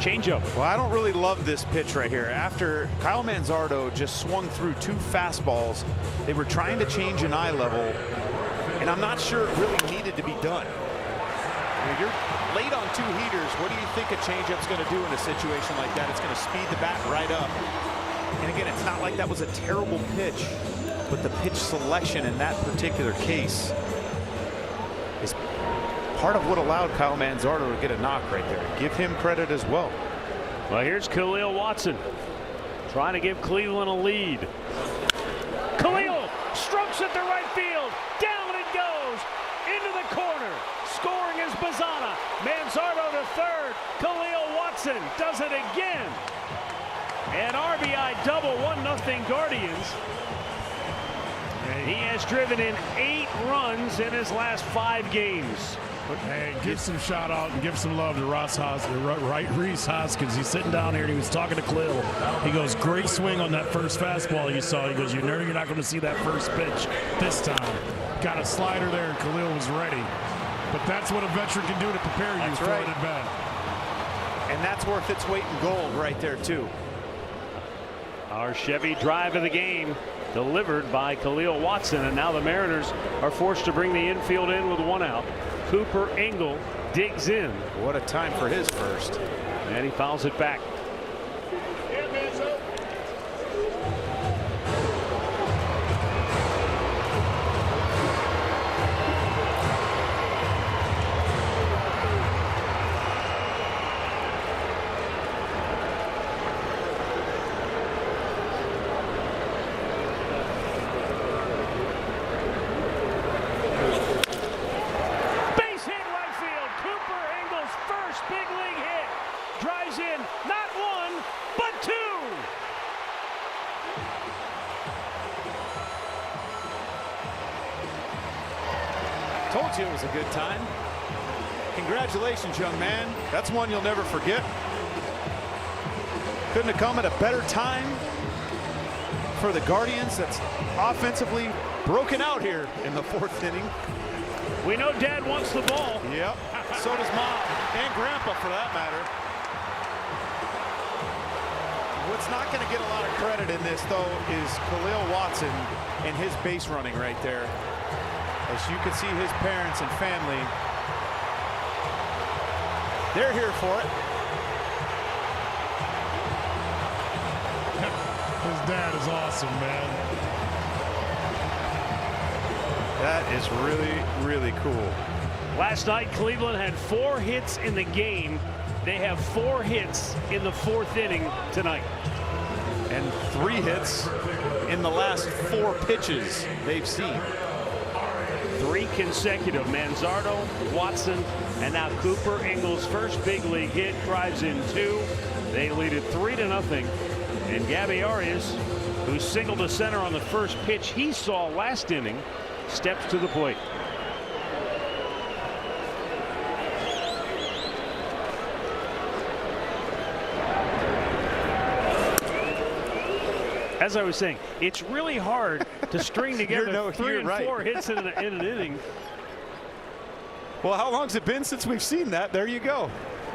Changeup. Well, I don't really love this pitch right here. After Kyle Manzardo just swung through 2 fastballs, they were trying to change an eye level, and I'm not sure it really needed to be done. You're late on 2 heaters. What do you think a changeup's going to do in a situation like that? It's going to speed the bat right up. And again, it's not like that was a terrible pitch, but the pitch selection in that particular case is part of what allowed Kyle Manzardo to get a knock right there. Give him credit as well. Well, here's Khalil Watson trying to give Cleveland a lead. Khalil strokes at the right field. Down it goes into the corner. Scoring is Bazana. Manzardo to third. Khalil Watson does it again. An RBI double, 1-0 Guardians. And he has driven in 8 runs in his last 5 games. Hey, give some shout out and give some love to Rhys Hoskins. He's sitting down here and he was talking to Khalil. He goes, great swing on that first fastball you saw. He goes, you know you're not going to see that first pitch this time. Got a slider there and Khalil was ready. But that's what a veteran can do to prepare you for it at bat. And that's worth its weight in gold right there, too. Our Chevy drive of the game delivered by Khalil Watson, and now the Mariners are forced to bring the infield in with one out. Cooper Engel digs in. What a time for his first. And he fouls it back. Told you it was a good time. Congratulations, young man. That's one you'll never forget. Couldn't have come at a better time for the Guardians. That's offensively broken out here in the 4th inning. We know Dad wants the ball. Yep. So does Mom and Grandpa, for that matter. What's not going to get a lot of credit in this, though, is Khalil Watson and his base running right there. As you can see, his parents and family, they're here for it. His dad is awesome, man. That is really, really cool. Last night, Cleveland had 4 hits in the game. They have 4 hits in the 4th inning tonight. And 3 hits in the last 4 pitches they've seen. 3 consecutive. Manzardo, Watson, and now Cooper Engel's first big league hit drives in 2. They lead it 3-0. And Gabby Arias, who singled to center on the first pitch he saw last inning, steps to the plate. As I was saying, it's really hard to string together 3 and 4 hits in an inning. Well, how long's it been since we've seen that? There you go.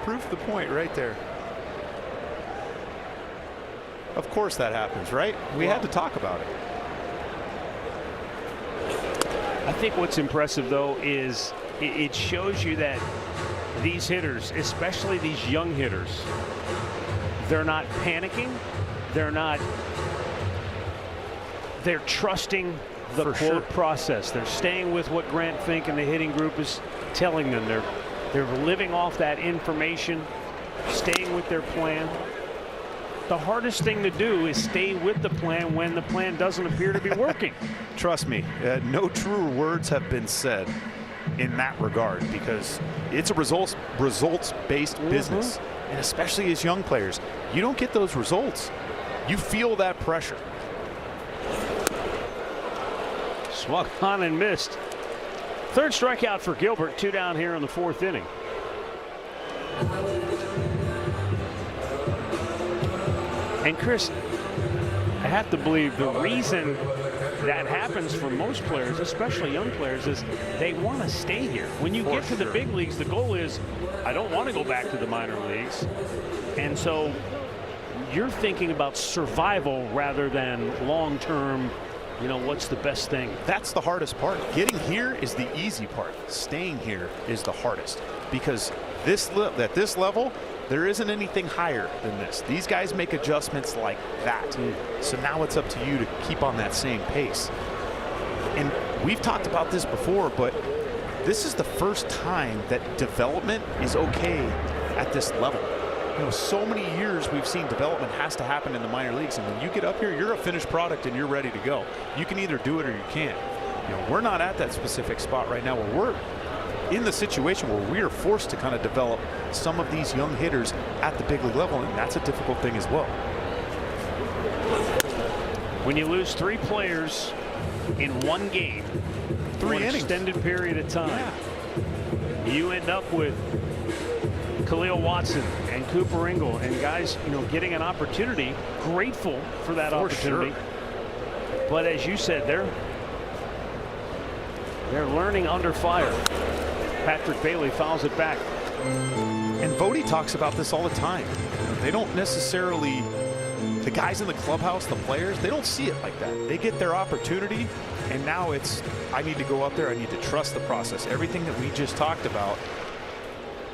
Proof the point right there. Of course that happens, right? We had to talk about it. I think what's impressive, though, is it shows you that these hitters, especially these young hitters, they're not panicking. They're trusting the process. They're staying with what Grant Fink and the hitting group is telling them. They're living off that information, staying with their plan. The hardest thing to do is stay with the plan when the plan doesn't appear to be working. Trust me, no truer words have been said in that regard, because it's a results-based business. And especially as young players, you don't get those results. You feel that pressure. Swung on and missed. 3rd strikeout for Gilbert. 2 down here in the 4th inning. And Chris, I have to believe the reason that happens for most players, especially young players, is they want to stay here. When you get to the big leagues, the goal is, I don't want to go back to the minor leagues. And so you're thinking about survival rather than long-term, you know, what's the best thing? That's the hardest part. Getting here is the easy part. Staying here is the hardest, because at this level, there isn't anything higher than this. These guys make adjustments like that. So now it's up to you to keep on that same pace. And we've talked about this before, but this is the first time that development is okay at this level. You know, so many years we've seen development has to happen in the minor leagues, and when you get up here, you're a finished product and you're ready to go. You can either do it or you can't. You know, we're not at that specific spot right now where we're in the situation where we are forced to kind of develop some of these young hitters at the big league level, and that's a difficult thing as well. When you lose 3 players in one game, 3 innings, extended period of time, you end up with Khalil Watson and Cooper Engel and guys, you know, getting an opportunity, grateful for that opportunity. Sure. But as you said, they're learning under fire. Patrick Bailey fouls it back. And Vody talks about this all the time. They don't necessarily, the guys in the clubhouse, the players, they don't see it like that. They get their opportunity, and now it's, I need to go up there, I need to trust the process, everything that we just talked about.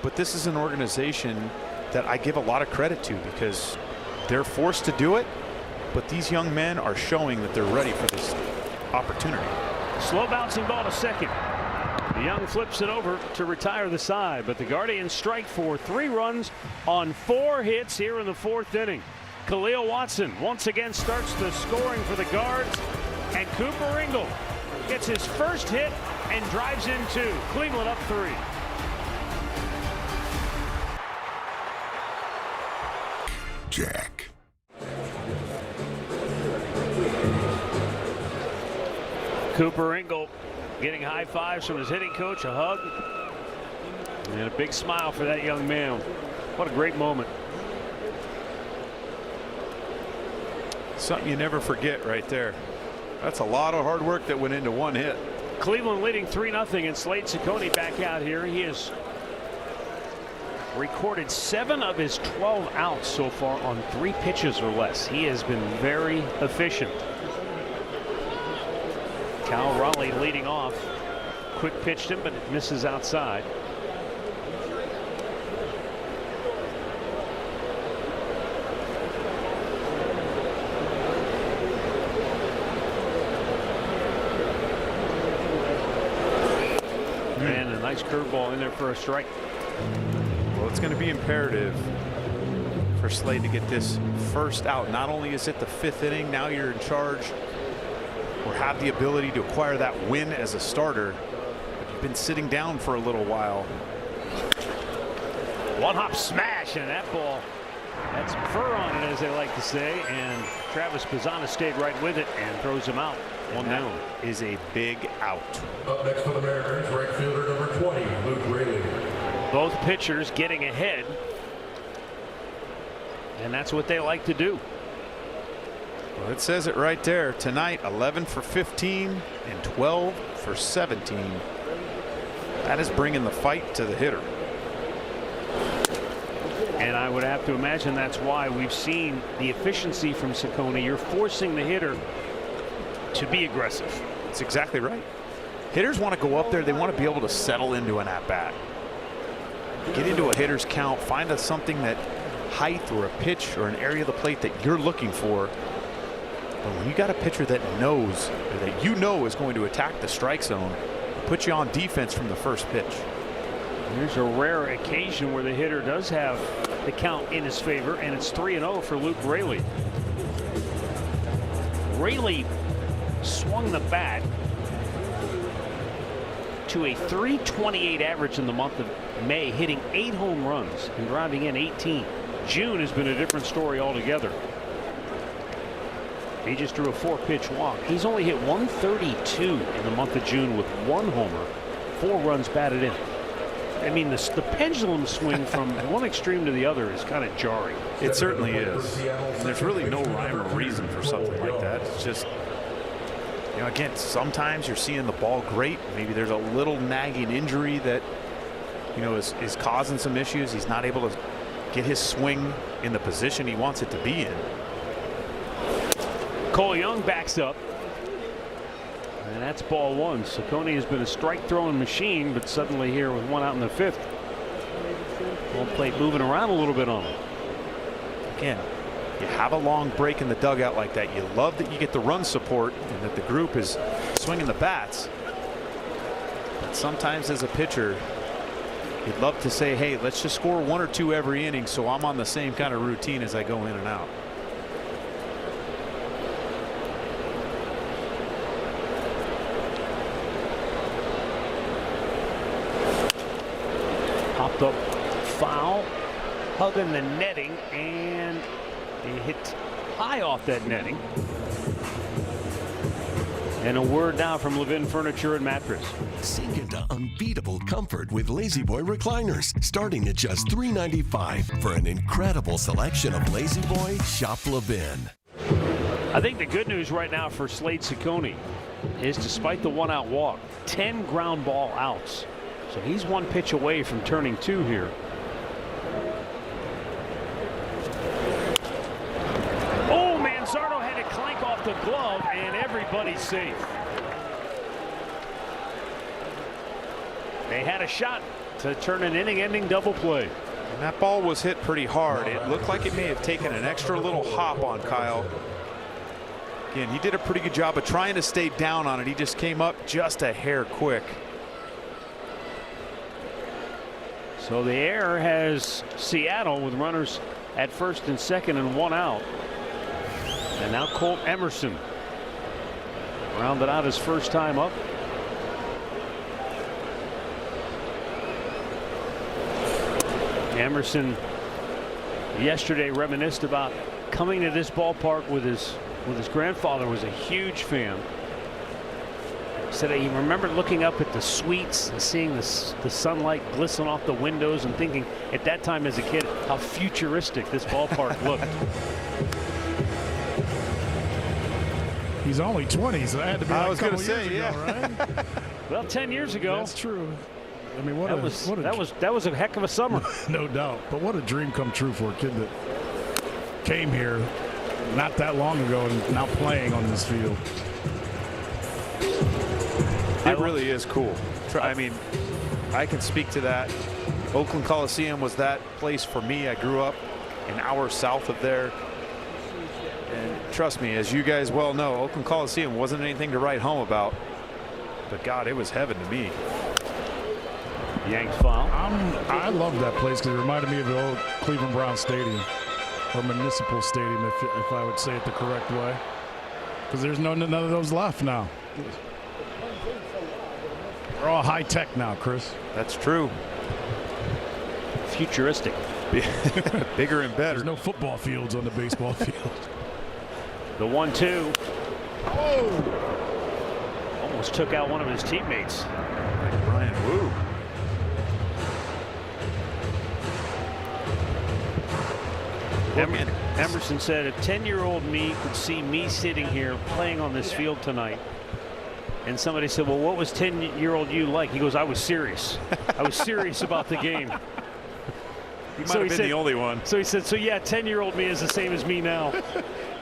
But this is an organization that I give a lot of credit to because they're forced to do it, but these young men are showing that they're ready for this opportunity. Slow bouncing ball to second. Young flips it over to retire the side, but the Guardians strike for 3 runs on 4 hits here in the 4th inning. Khalil Watson once again starts the scoring for the Guards, and Cooper Ingle gets his first hit and drives in 2. Cleveland up 3. Jack. Cooper Ingle getting high fives from his hitting coach, a hug, and a big smile for that young man. What a great moment. Something you never forget right there. That's a lot of hard work that went into 1 hit. Cleveland leading 3-0, and Slade Ciccone back out here. He has recorded 7 of his 12 outs so far on 3 pitches or less. He has been very efficient. Cal Raleigh leading off. Quick pitched him, but it misses outside. And a nice curveball in there for a strike. Well, it's going to be imperative for Slade to get this first out. Not only is it the 5th inning, now you're in charge or have the ability to acquire that win as a starter, but you've been sitting down for a little while. One hop smash, and that ball had some fur on it, as they like to say, and Travis Pizzana stayed right with it and throws him out. 1 down. Is a big out. Up next for the Mariners, right fielder number 20, Luke Raley. Both pitchers getting ahead, and that's what they like to do. Well, it says it right there. Tonight, 11 for 15 and 12 for 17. That is bringing the fight to the hitter. And I would have to imagine that's why we've seen the efficiency from Ciccone. You're forcing the hitter to be aggressive. That's exactly right. Hitters want to go up there. They want to be able to settle into an at-bat. Get into a hitter's count. Find something that height or a pitch or an area of the plate that you're looking for. But when you got a pitcher that knows, or that you know is going to attack the strike zone, put you on defense from the first pitch. Here's a rare occasion where the hitter does have the count in his favor, and it's 3-0 for Luke Raley. Raley swung the bat to a .328 average in the month of May, hitting 8 home runs and driving in 18. June has been a different story altogether. He just drew a 4-pitch walk. He's only hit 132 in the month of June with 1 homer, 4 runs batted in. I mean, the pendulum swing from one extreme to the other is kind of jarring. It certainly is. And there's really no rhyme or reason for something like that. It's just, you know, again, sometimes you're seeing the ball great. Maybe there's a little nagging injury that, you know, is causing some issues. He's not able to get his swing in the position he wants it to be in. Cole Young backs up, and that's ball 1. Ciccone has been a strike throwing machine, but suddenly here with 1 out in the 5th. Home plate moving around a little bit on him. Again, you have a long break in the dugout like that. You love that you get the run support and that the group is swinging the bats. But sometimes as a pitcher, you'd love to say, hey, let's just score 1 or 2 every inning so I'm on the same kind of routine as I go in and out. Popped up foul, hugging the netting, and he hit high off that netting. And a word now from Levin Furniture and Mattress. Sink into unbeatable comfort with Lazy Boy recliners, starting at just $395. For an incredible selection of Lazy Boy, shop Levin. I think the good news right now for Slade Ciccone is, despite the 1-out walk, 10 ground ball outs. So he's one pitch away from turning 2 here. Oh, Manzardo had to clank off the glove, and everybody's safe. They had a shot to turn an inning-ending double play. And that ball was hit pretty hard. It looked like it may have taken an extra little hop on Kyle. Again, he did a pretty good job of trying to stay down on it. He just came up just a hair quick. So the error has Seattle with runners at first and second and 1 out. And now Colt Emerson rounded out his first time up. Emerson yesterday reminisced about coming to this ballpark with his grandfather, was a huge fan. Said he remembered looking up at the suites and seeing the sunlight glisten off the windows and thinking at that time as a kid how futuristic this ballpark looked. He's only 20, so that had to be. I like was going to say, yeah. Ago, right? Well, 10 years ago. That's true. I mean, that was a heck of a summer. No doubt. But what a dream come true for a kid that came here not that long ago and now playing on this field. It really is cool. I mean, I can speak to that. Oakland Coliseum was that place for me. I grew up an hour south of there. And trust me, as you guys well know, Oakland Coliseum wasn't anything to write home about. But God, it was heaven to me. Yanks foul. I love that place because it reminded me of the old Cleveland Brown Stadium, or Municipal Stadium, if I would say it the correct way. Because there's none of those left now. They're all high tech now, Chris. That's true. Futuristic. Bigger and better. There's no football fields on the baseball field. The 1-2. Oh! Almost took out one of his teammates. Like Brian Wu. Emerson said, a 10-year-old me could see me sitting here playing on this field tonight. And somebody said, well, what was 10-year-old you like? He goes, I was serious. I was serious about the game. He might have been the only one. So he said, so yeah, 10-year-old me is the same as me now.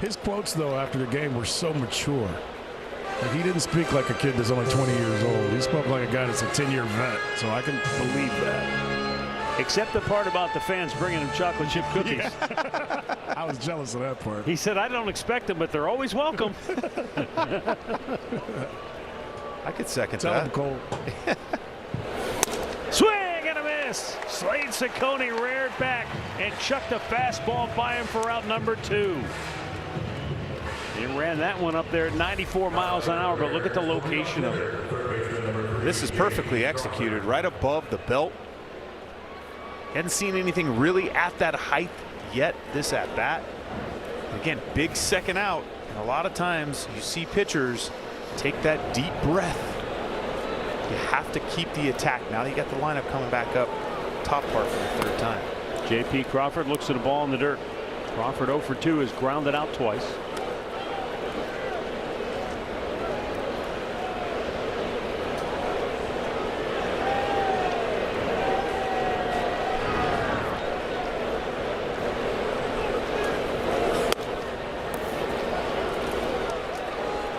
His quotes, though, after the game were so mature. Like, he didn't speak like a kid that's only 20 years old. He spoke like a guy that's a 10-year vet. So I can believe that. Except the part about the fans bringing him chocolate chip cookies. Yeah. I was jealous of that part. He said, I don't expect them, but they're always welcome. I could second Tell that. him, Cole. Swing and a miss. Slade Ciccone reared back and chucked a fastball by him for out number 2. He ran that one up there at 94 miles an hour, but look at the location of it. This is perfectly executed right above the belt. Hadn't seen anything really at that height yet this at bat. Again, big second out, and a lot of times you see pitchers take that deep breath. You have to keep the attack. Now that you got the lineup coming back up, top part for the third time. J.P. Crawford looks at a ball in the dirt. Crawford 0 for 2 is grounded out twice.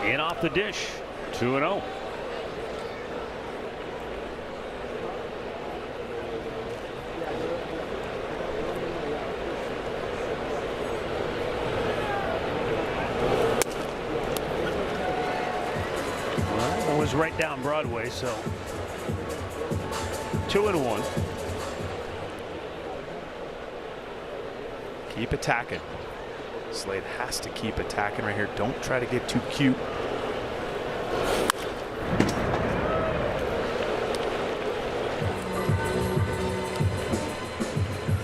In off the dish, 2-0. Well, it was right down Broadway, so 2-1. Keep attacking. Slade has to keep attacking right here. Don't try to get too cute.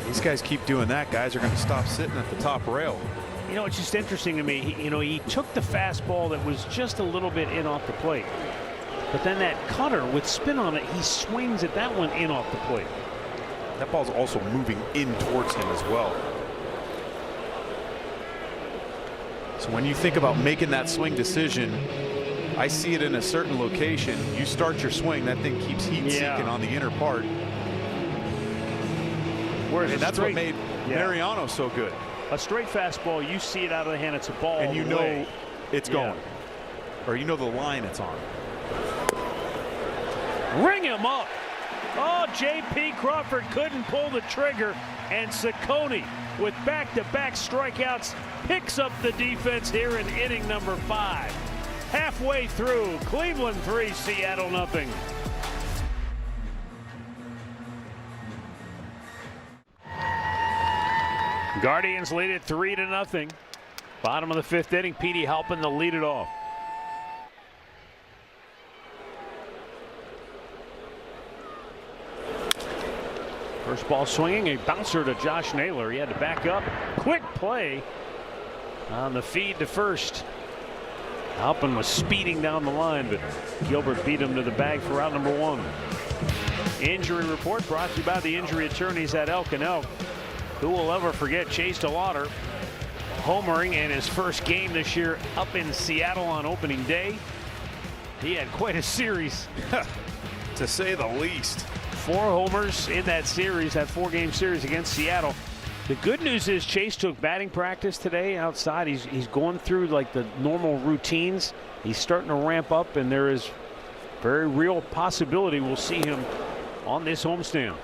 These guys keep doing that. Guys are going to stop sitting at the top rail. You know, it's just interesting to me. He took the fastball that was just a little bit in off the plate. But then that cutter with spin on it, he swings at that one in off the plate. That ball's also moving in towards him as well. So when you think about making that swing decision, I see it in a certain location. You start your swing, that thing keeps heat seeking on the inner part. Whereas and that's what made Mariano so good. A straight fastball, you see it out of the hand, it's a ball. And you know it's going. Or you know the line it's on. Ring him up. Oh, J.P. Crawford couldn't pull the trigger, and Ciccone, with back-to-back strikeouts, picks up the defense here in inning number 5. Halfway through, Cleveland 3, Seattle nothing. Guardians lead it 3-0. Bottom of the 5th inning, Petey helping to lead it off. First ball swinging, a bouncer to Josh Naylor. He had to back up. Quick play on the feed to first. Halpin was speeding down the line, but Gilbert beat him to the bag for out number 1. Injury report brought to you by the injury attorneys at Elk & Elk. Who will ever forget Chase DeLauder homering in his first game this year up in Seattle on opening day? He had quite a series, to say the least. 4 homers in that series, that 4-game series against Seattle. The good news is Chase took batting practice today outside. He's going through like the normal routines. He's starting to ramp up, and there is very real possibility we'll see him on this homestand.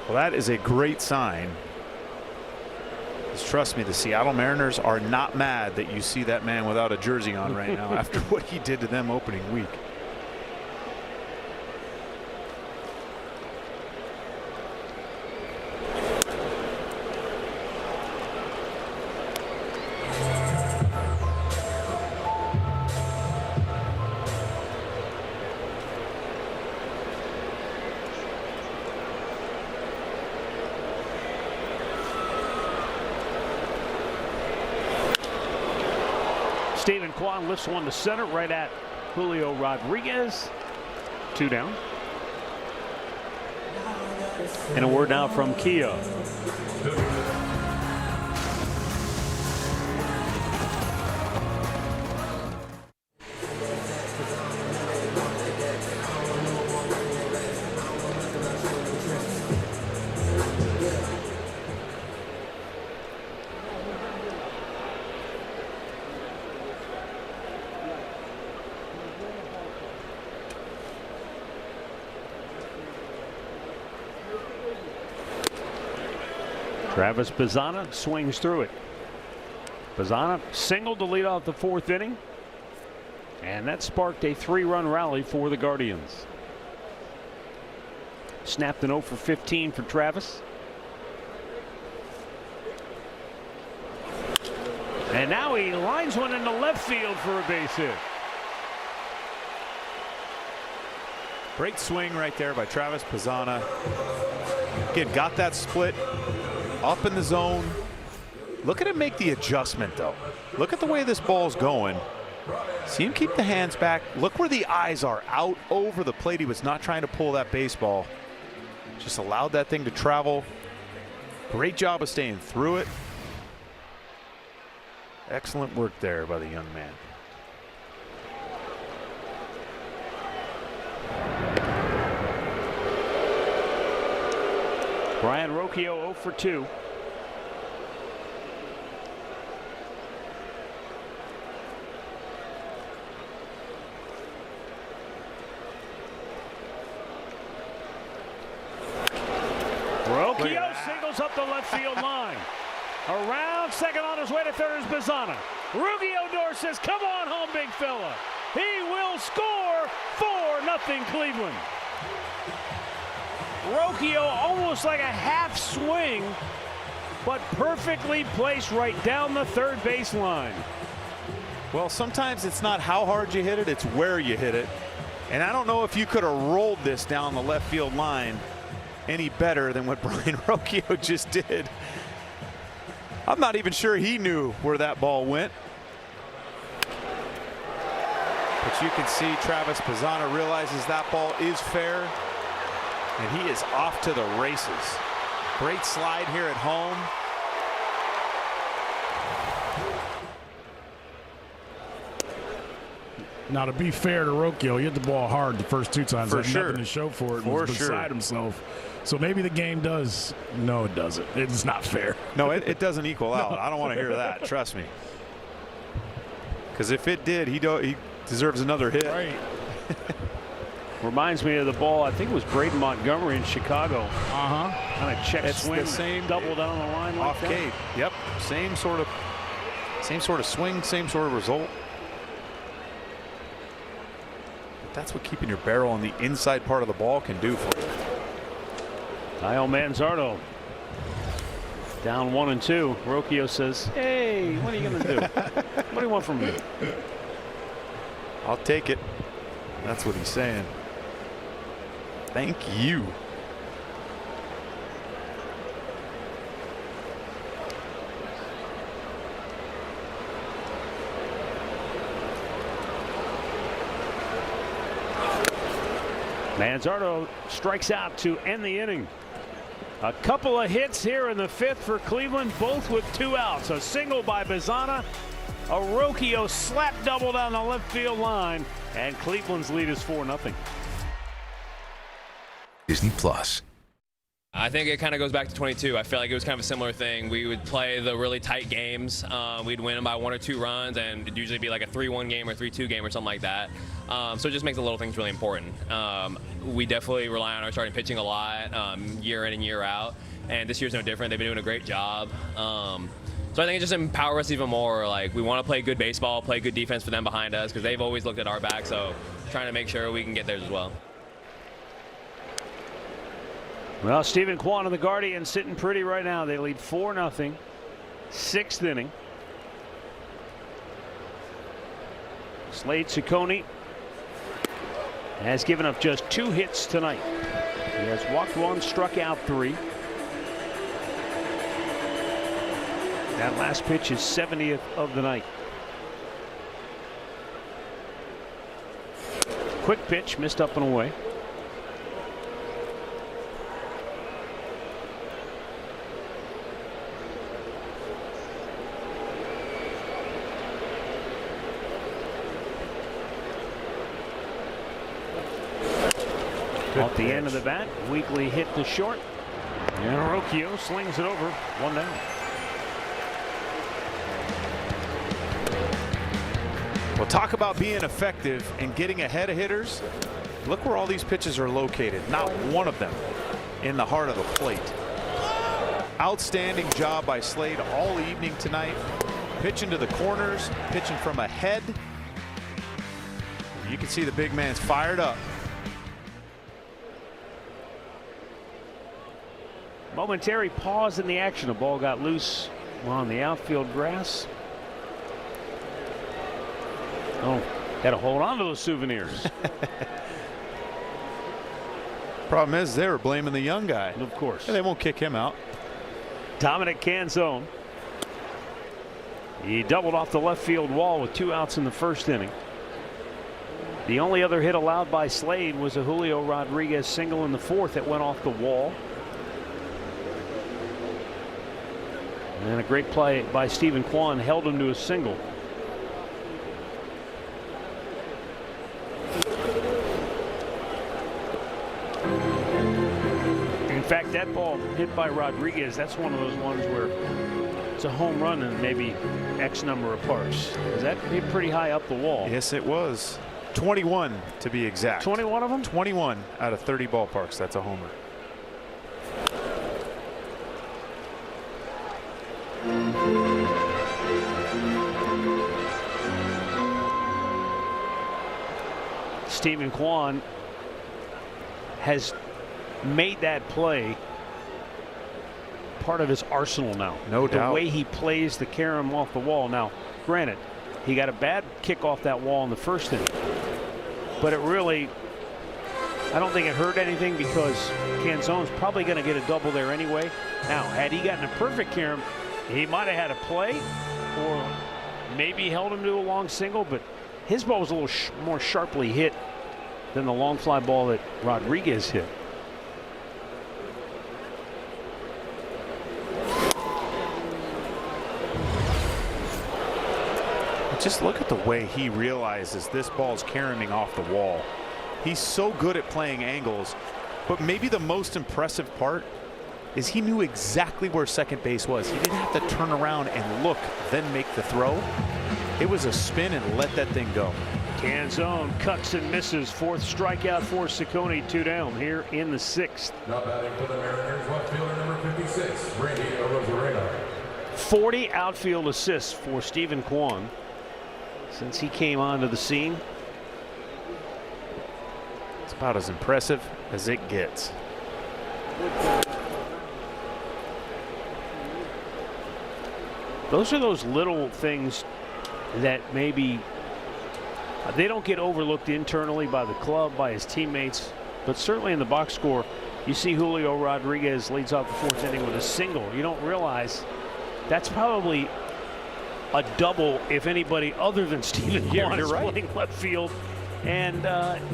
Well, that is a great sign. Because trust me, the Seattle Mariners are not mad that you see that man without a jersey on right now after what he did to them opening week. Steven Kwan lifts one to center right at Julio Rodriguez. 2 down. And a word now from Kia. Travis Bazzana swings through it. Bazzana singled to lead off the 4th inning, and that sparked a 3-run rally for the Guardians. Snapped an 0 for 15 for Travis. And now he lines one into left field for a base hit. Great swing right there by Travis Bazzana. Again, got that split up in the zone. Look at him make the adjustment, though. Look at the way this ball's going. See him keep the hands back. Look where the eyes are, out over the plate. He was not trying to pull that baseball. Just allowed that thing to travel. Great job of staying through it. Excellent work there by the young man. Brian Rocchio 0 for 2. Rocchio singles up the left field line. Around second, on his way to third is Bazzana. Rugi Odor says, come on home, big fella. He will score 4-0 Cleveland. Rocchio almost like a half swing, but perfectly placed right down the third base line. Well, sometimes it's not how hard you hit it, it's where you hit it. And I don't know if you could have rolled this down the left field line any better than what Brian Rocchio just did. I'm not even sure he knew where that ball went. But you can see Travis Bazzana realizes that ball is fair. And he is off to the races. Great slide here at home. Now, to be fair to Rocchio, he hit the ball hard the first 2 times. For Had sure. nothing to show for it. And For was beside sure. himself. So maybe the game does. No, it doesn't. It's not fair. No, it doesn't equal out. I don't want to hear that. Trust me. Because if it did, he deserves another hit. Right. Reminds me of the ball, I think it was Braden Montgomery in Chicago. Kind of check It's swing, the same double down the line like off that. gate. Yep. Same sort of swing, same sort of result. That's what keeping your barrel on the inside part of the ball can do for you. Kyle Manzardo down 1-2. Rocchio says, hey, what are you going to do? What do you want from me? I'll take it. That's what he's saying. Thank you. Manzardo strikes out to end the inning. A couple of hits here in the 5th for Cleveland, both with 2 outs. A single by Bazzana, a Rocchio slap double down the left field line, and Cleveland's lead is 4-0. Disney Plus. I think it kind of goes back to 22. I feel like it was kind of a similar thing. We would play the really tight games. We'd win them by 1 or 2 runs, and it'd usually be like a 3-1 game or 3-2 game or something like that. So it just makes the little things really important. We definitely rely on our starting pitching a lot, year in and year out. And this year's no different. They've been doing a great job. So I think it just empowers us even more. Like, we want to play good baseball, play good defense for them behind us, because they've always looked at our back. So trying to make sure we can get theirs as well. Well, Stephen Kwan and the Guardians sitting pretty right now. They lead 4-0. 6th inning. Slade Ciccone has given up just 2 hits tonight. He has walked 1, struck out 3. That last pitch is 70th of the night. Quick pitch, missed up and away. Off the end of the bat, weakly hit to short, and Rocchio slings it over, 1 down. Well, talk about being effective and getting ahead of hitters. Look where all these pitches are located. Not one of them in the heart of the plate. Outstanding job by Slade all evening tonight. Pitching to the corners, pitching from ahead. You can see the big man's fired up. Momentary pause in the action. The ball got loose on the outfield grass. Oh, got to hold on to those souvenirs. Problem is, they were blaming the young guy. Of course. And they won't kick him out. Dominic Canzone. He doubled off the left field wall with 2 outs in the 1st inning. The only other hit allowed by Slade was a Julio Rodriguez single in the 4th that went off the wall. And a great play by Stephen Kwan held him to a single. In fact, that ball hit by Rodriguez, that's one of those ones where it's a home run and maybe X number of parks. That hit pretty high up the wall. Yes, it was. 21 to be exact. 21 of them? 21 out of 30 ballparks. That's a homer. Stephen Kwan has made that play part of his arsenal now. No doubt. The way he plays the carom off the wall. Now, granted, he got a bad kick off that wall in the 1st inning, but it really, I don't think it hurt anything because Canzone's probably going to get a double there anyway. Now, had he gotten a perfect carom, he might have had a play or maybe held him to a long single, but his ball was a little more sharply hit than the long fly ball that Rodriguez hit. Just look at the way he realizes this ball's carrying off the wall. He's so good at playing angles, but maybe the most impressive part is he knew exactly where second base was. He didn't have to turn around and look, then make the throw. It was a spin and let that thing go. Canzone cuts and misses. Fourth strikeout for Ciccone. 2 down here in the 6th. Now batting for the Mariners, left fielder number 56, Randy Arozarena. 40 outfield assists for Stephen Kwan since he came onto the scene. It's about as impressive as it gets. Those are those little things that maybe they don't get overlooked internally by the club, by his teammates, but certainly in the box score, you see Julio Rodriguez leads off the 4th inning with a single. You don't realize that's probably a double if anybody other than Stephen Kwan is playing left field. And,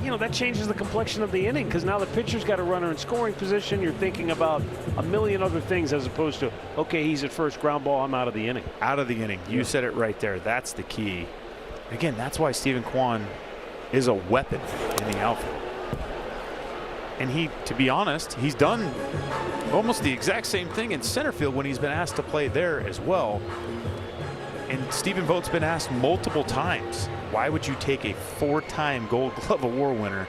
you know, that changes the complexion of the inning because now the pitcher's got a runner in scoring position. You're thinking about a million other things as opposed to, okay, he's at first, ground ball, I'm out of the inning. Out of the inning. You said it right there. That's the key. Again, that's why Stephen Kwan is a weapon in the outfield. And he, to be honest, he's done almost the exact same thing in center field when he's been asked to play there as well. And Stephen Vogt's been asked multiple times, why would you take a 4-time Gold Glove Award winner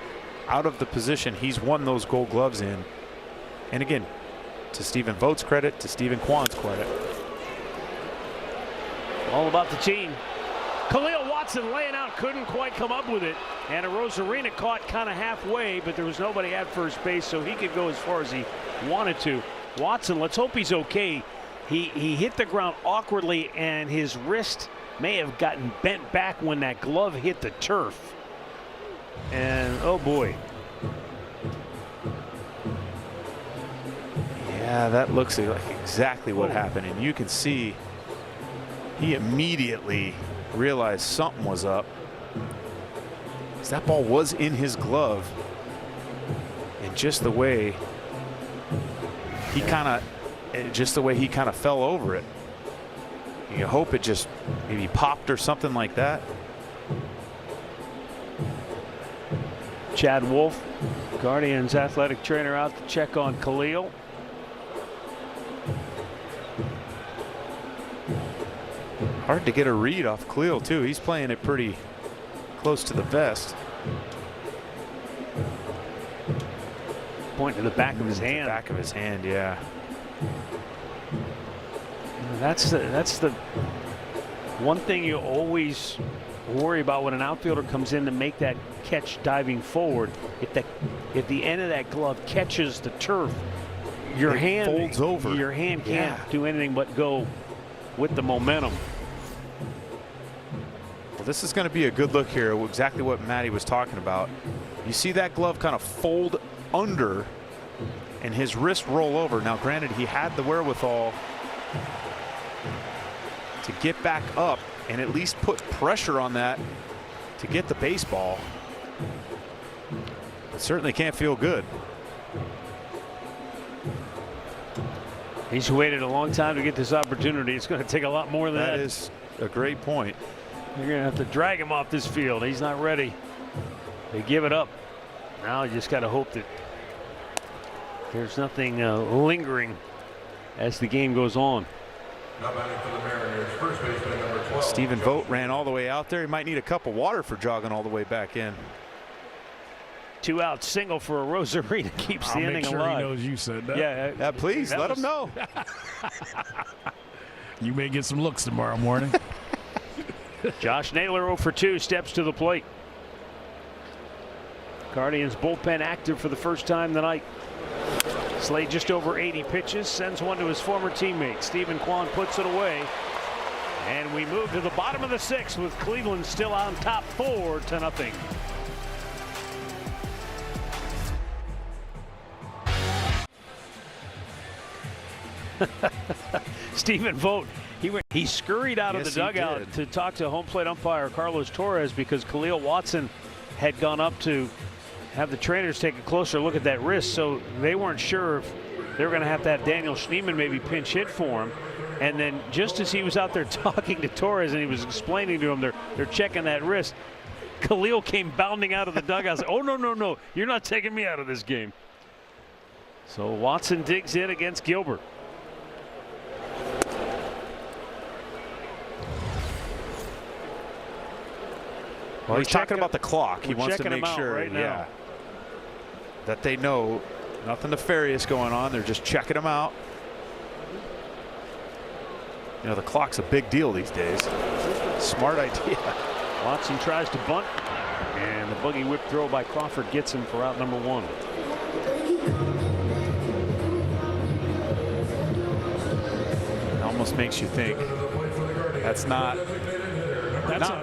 out of the position he's won those Gold Gloves in? And again, to Stephen Vogt's credit, to Stephen Kwan's credit. All about the team. Khalil Watson laying out, couldn't quite come up with it. And Arozarena caught kind of halfway, but there was nobody at first base, so he could go as far as he wanted to. Watson, let's hope he's okay. He hit the ground awkwardly, and his wrist may have gotten bent back when that glove hit the turf. And, oh, boy. Yeah, that looks like exactly what happened. And you can see he immediately realized something was up. That ball was in his glove. And just the way he kind of fell over it. You hope it just maybe popped or something like that. Chad Wolf, Guardians athletic trainer, out to check on Khalil. Hard to get a read off Khalil too. He's playing it pretty close to the vest. Point to the back of his hand. Back of his hand, yeah. That's the one thing you always worry about when an outfielder comes in to make that catch diving forward. If the end of that glove catches the turf, your hand folds over. Your hand can't do anything but go with the momentum. Well, this is going to be a good look here. Exactly what Matty was talking about. You see that glove kind of fold under and his wrist roll over. Now, granted, he had the wherewithal to get back up and at least put pressure on that to get the baseball. It certainly can't feel good. He's waited a long time to get this opportunity. It's going to take a lot more than that. That is a great point. You're going to have to drag him off this field. He's not ready. They give it up. Now you just got to hope that there's nothing lingering as the game goes on. Now batting for the Mariners, first baseman number 12. Stephen Vogt ran all the way out there. He might need a cup of water for jogging all the way back in. 2 out single for Arozarena keeps the inning make sure alive. He knows you said that. Yeah, please let him know. You may get some looks tomorrow morning. Josh Naylor 0 for 2 steps to the plate. Guardians bullpen active for the first time tonight. Slade just over 80 pitches, sends one to his former teammate. Stephen Kwan puts it away. And we move to the bottom of the 6th with Cleveland still on top 4-0. Stephen Vogt, he scurried out of the dugout to talk to home plate umpire Carlos Torres because Khalil Watson had gone up to have the trainers take a closer look at that wrist, so they weren't sure if they were going to have Daniel Schneemann maybe pinch hit for him. And then just as he was out there talking to Torres and he was explaining to him they're checking that wrist, Khalil came bounding out of the dugout. Oh, no, you're not taking me out of this game. So Watson digs in against Gilbert. Well, he's talking about the clock. He wants to make sure right now. That they know nothing nefarious going on. They're just checking him out. You know, the clock's a big deal these days. Smart idea. Watson tries to bunt, and the buggy whip throw by Crawford gets him for out number 1. It almost makes you think that's not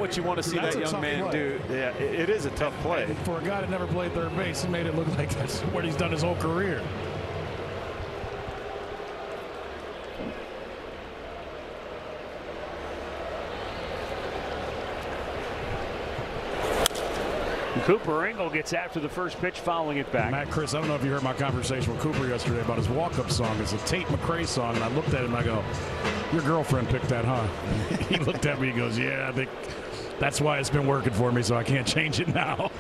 what you want to see that young man do. Yeah, it is a tough play. And for a guy that never played third base, he made it look like that's what he's done his whole career. Cooper Engel gets after the first pitch, fouling it back. Matt, Chris, I don't know if you heard my conversation with Cooper yesterday about his walk-up song. It's a Tate McRae song, and I looked at him and I go, your girlfriend picked that, huh? He looked at me and goes, yeah, I think that's why it's been working for me, so I can't change it now.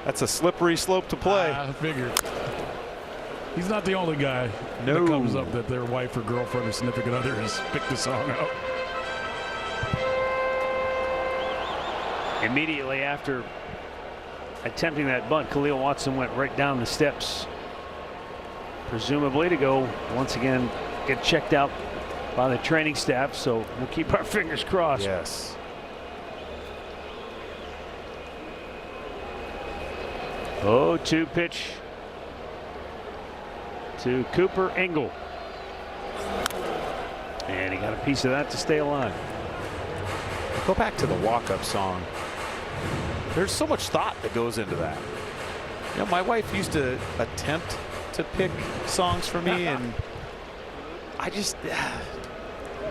That's a slippery slope to play. I figured. He's not the only guy that comes up that their wife or girlfriend or significant other has picked the song out. Immediately after attempting that bunt, Khalil Watson went right down the steps, presumably to go once again get checked out by the training staff. So we'll keep our fingers crossed. Yes. Oh, 2 pitch to Cooper Engel. And he got a piece of that to stay alive. Go back to the walk-up song. There's so much thought that goes into that. You know, my wife used to attempt to pick songs for me, and I just,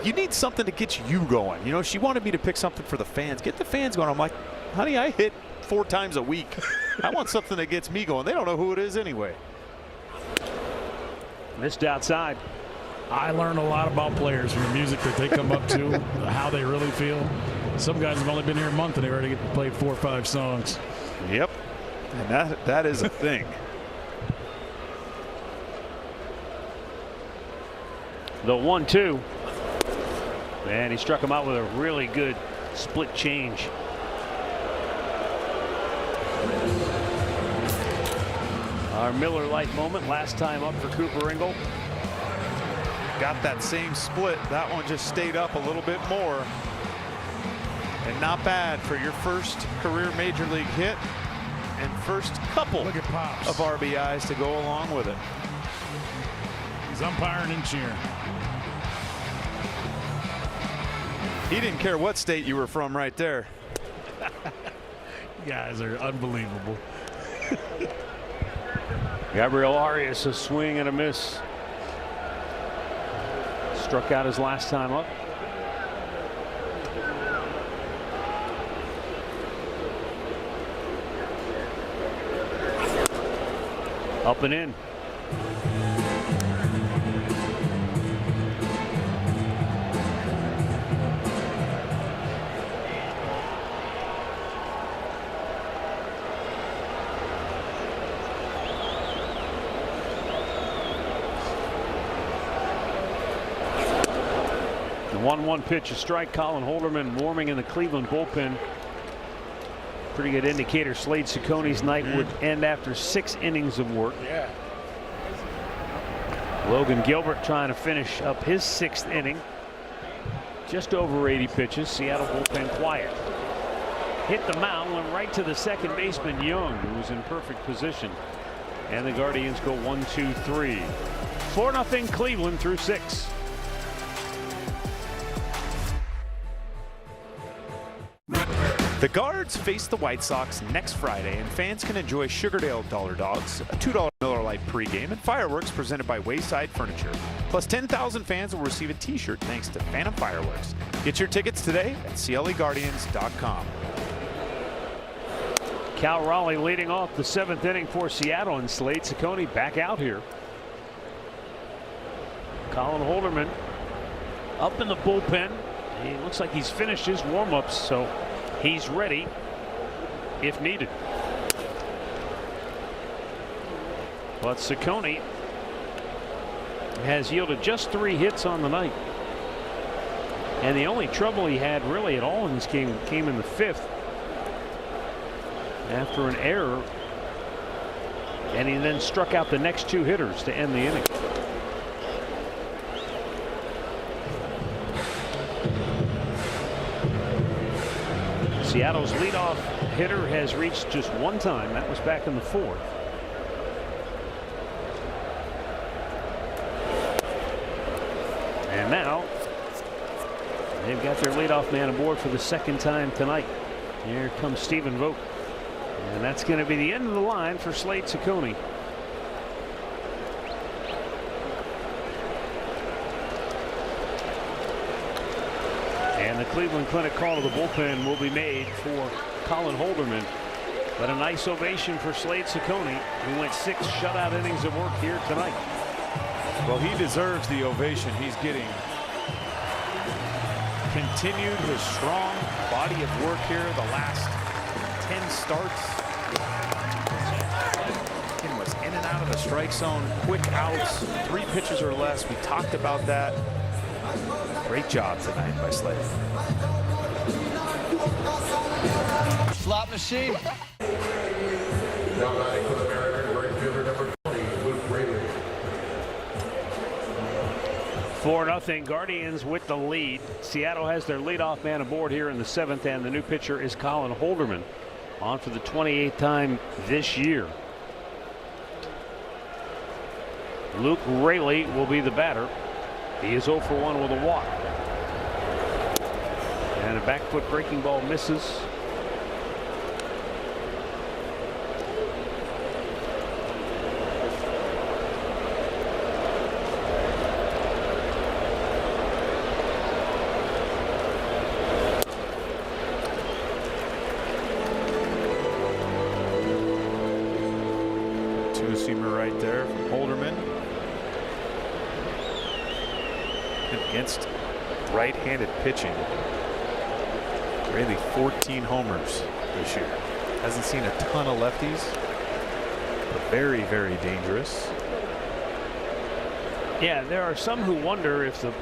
you need something to get you going. You know, she wanted me to pick something for the fans. Get the fans going. I'm like, honey, I hit 4 times a week. I want something that gets me going. They don't know who it is anyway. Missed outside. I learn a lot about players from the music that they come up to, how they really feel. Some guys have only been here a month and they already get to play 4 or 5 songs. Yep. And that is a thing. The 1-2. And he struck him out with a really good split change. Our Miller Lite moment, last time up for Cooper Engel. Got that same split. That one just stayed up a little bit more. And not bad for your first career major league hit and first couple Look at Pops. of RBIs to go along with it. He's umpiring and cheering. He didn't care what state you were from right there. You guys are unbelievable. Gabriel Arias, a swing and a miss. Struck out his last time up. Up and in. The 1-1 pitch, a strike. Colin Holderman warming in the Cleveland bullpen. Pretty good indicator. Slade Cicconi's night would end after 6 innings of work. Yeah. Logan Gilbert trying to finish up his 6th inning. Just over 80 pitches. Seattle bullpen quiet. Hit the mound, went right to the second baseman Young, who was in perfect position. And the Guardians go 1-2-3. 4-0 Cleveland through 6. The Guards face the White Sox next Friday, and fans can enjoy Sugardale Dollar Dogs, a $2 Miller Lite pregame, and fireworks presented by Wayside Furniture. Plus 10,000 fans will receive a t-shirt thanks to Phantom Fireworks. Get your tickets today at CLEGuardians.com. Cal Raleigh leading off the 7th inning for Seattle, and Slade Cicconi back out here. Colin Holderman up in the bullpen. He looks like he's finished his warm-ups, so he's ready if needed. But Ciccone has yielded just 3 hits on the night. And the only trouble he had really at all in this game came in the 5th after an error. And he then struck out the next 2 hitters to end the inning. Seattle's leadoff hitter has reached just 1 time. That was back in the 4th. And now they've got their leadoff man aboard for the 2nd time tonight. Here comes Stephen Vogt. And that's going to be the end of the line for Slade Ciccone. And the Cleveland Clinic call to the bullpen will be made for Colin Holderman. But a nice ovation for Slade Ciccone, who went 6 shutout innings of work here tonight. Well, he deserves the ovation he's getting. Continued his strong body of work here the last 10 starts. And was in and out of the strike zone, quick outs, 3 pitches or less. We talked about that. Great job tonight by Slade. Slot machine. Now batting for the Mariners, right fielder number 20, Luke Rayleigh. 4-0 Guardians with the lead. Seattle has their leadoff man aboard here in the 7th, and the new pitcher is Colin Holderman, on for the 28th time this year. Luke Rayleigh will be the batter. He is 0 for 1 with a walk. And a back foot breaking ball misses. Two-seamer right there from Holderman. Against right-handed pitching. Really 14 homers this year. Hasn't seen a ton of lefties, but very, very dangerous. Yeah, there are some who wonder if the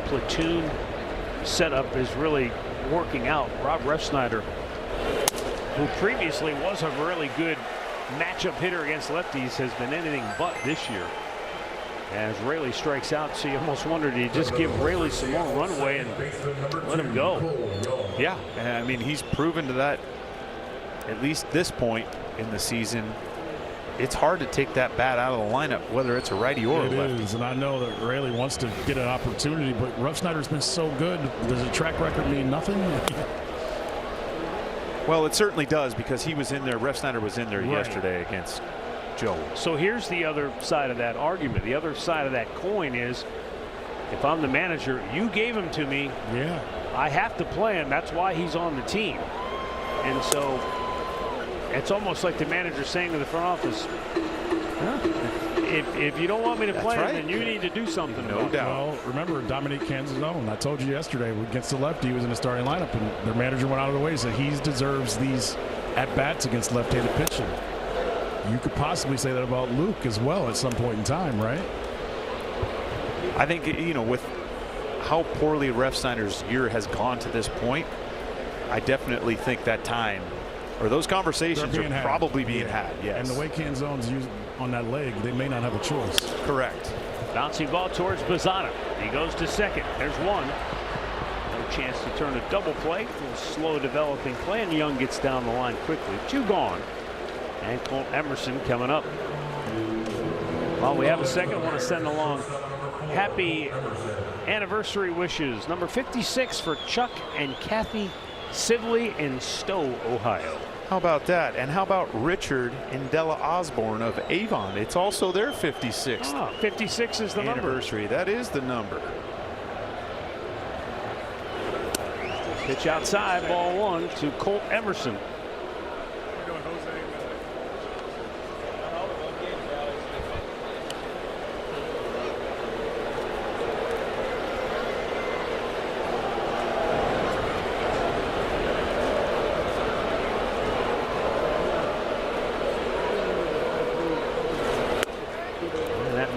platoon setup is really working out. Rob Refsnyder, who previously was a really good matchup hitter against lefties, has been anything but this year. As Rayleigh strikes out, so you almost wondered, did he just give Rayleigh some more runway and let him go? Yeah, I mean, he's proven to that at least this point in the season. It's hard to take that bat out of the lineup, whether it's a righty or a lefty. It is, and I know that Rayleigh wants to get an opportunity, but Refsnyder's been so good. Does a track record mean nothing? Well, it certainly does, because he was in there. Refsnyder was in there yesterday against Joe. So here's the other side of that argument. The other side of that coin is, if I'm the manager, you gave him to me. Yeah. I have to play him. That's why he's on the team. And so it's almost like the manager saying to the front office, if you don't want me to play him, then you need to do something. No doubt. Well, remember Dominique Canzone. I told you yesterday against the lefty, he was in the starting lineup, and their manager went out of the way, so he deserves these at-bats against left-handed pitching. You could possibly say that about Luke as well at some point in time, right? I think, you know, with how poorly Refsnyder's year has gone to this point, I definitely think that time, or those conversations are probably being had. Yes. And the way Canzone's used on that leg, they may not have a choice. Correct. Bouncing ball towards Bazzana. He goes to second. There's one. No chance to turn a double play. A little slow developing play, and Young gets down the line quickly. 2 gone. And Colt Emerson coming up. While we have a second, I want to send along happy anniversary wishes. Number 56 for Chuck and Kathy Sibley in Stowe, Ohio. How about that? And how about Richard and Della Osborne of Avon? It's also their 56th. 56 is the anniversary. number. That is the number. Pitch outside, ball 1 to Colt Emerson.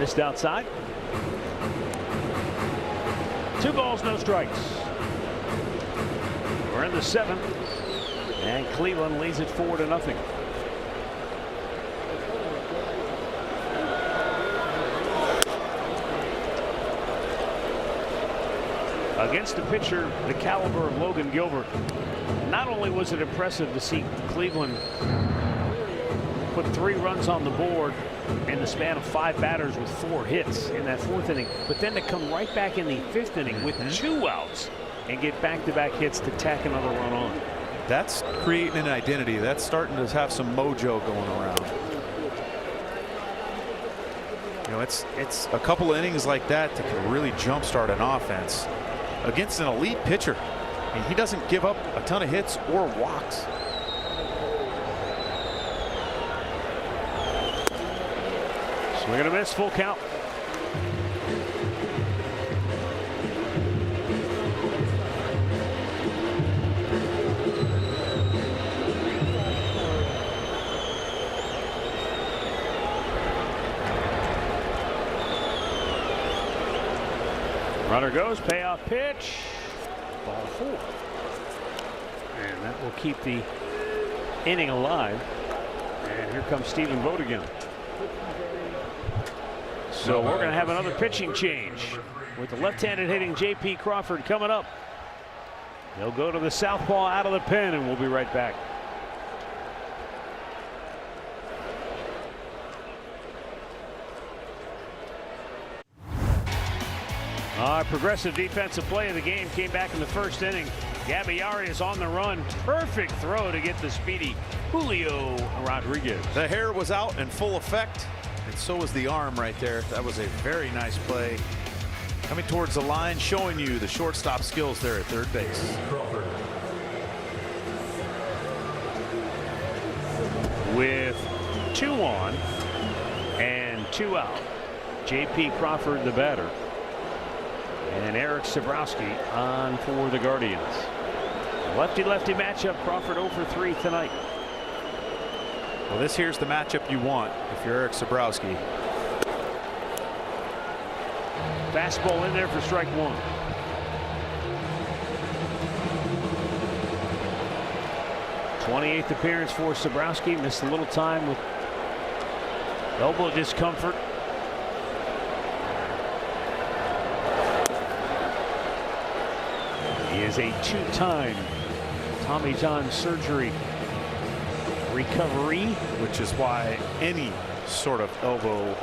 Missed outside. 2 balls, no strikes. We're in the 7th, and Cleveland leads it 4-0. Against a pitcher the caliber of Logan Gilbert, not only was it impressive to see Cleveland put 3 runs on the board in the span of 5 batters with 4 hits in that 4th inning, but then to come right back in the 5th inning with 2 outs and get back-to-back hits to tack another run on. That's creating an identity. That's starting to have some mojo going around. You know, it's a couple of innings like that that can really jumpstart an offense against an elite pitcher. I mean, he doesn't give up a ton of hits or walks. Swing and a miss, full count. Runner goes, payoff pitch, ball 4. And that will keep the inning alive. And here comes Stephen Vogt again. So we're going to have another pitching change with the left-handed hitting J.P. Crawford coming up. He'll go to the southpaw out of the pen, and we'll be right back. Progressive defensive play of the game came back in the 1st inning. Gabbiari is on the run. Perfect throw to get the speedy Julio Rodriguez. The hair was out in full effect, and so was the arm right there. That was a very nice play. Coming towards the line, showing you the shortstop skills there at third base. With 2 on and 2 out. J.P. Crawford, the batter. And Eric Sabrowski on for the Guardians. Lefty-lefty matchup. Crawford 0 for 3 tonight. Well, this here's the matchup you want if you're Eric Sabrowski. Fastball in there for strike 1. '28th appearance for Sabrowski. Missed a little time with elbow discomfort. He is a 2-time Tommy John surgery recovery, which is why any sort of elbow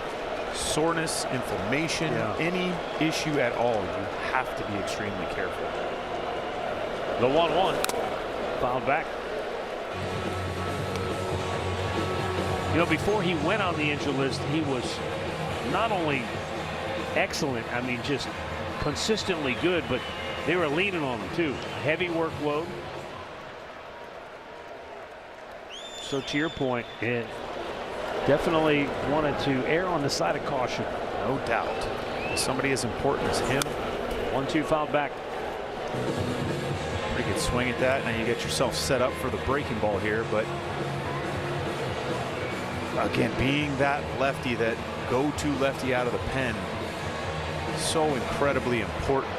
soreness, inflammation, any issue at all, you have to be extremely careful. The 1-1 fouled back. You know, before he went on the injured list, he was not only excellent, I mean, just consistently good, but they were leaning on him too. Heavy workload. So to your point, it definitely wanted to err on the side of caution. No doubt. Somebody as important as him. 1-2 fouled back. Pretty good swing at that. Now you get yourself set up for the breaking ball here, but again, being that lefty, that go-to lefty out of the pen, so incredibly important.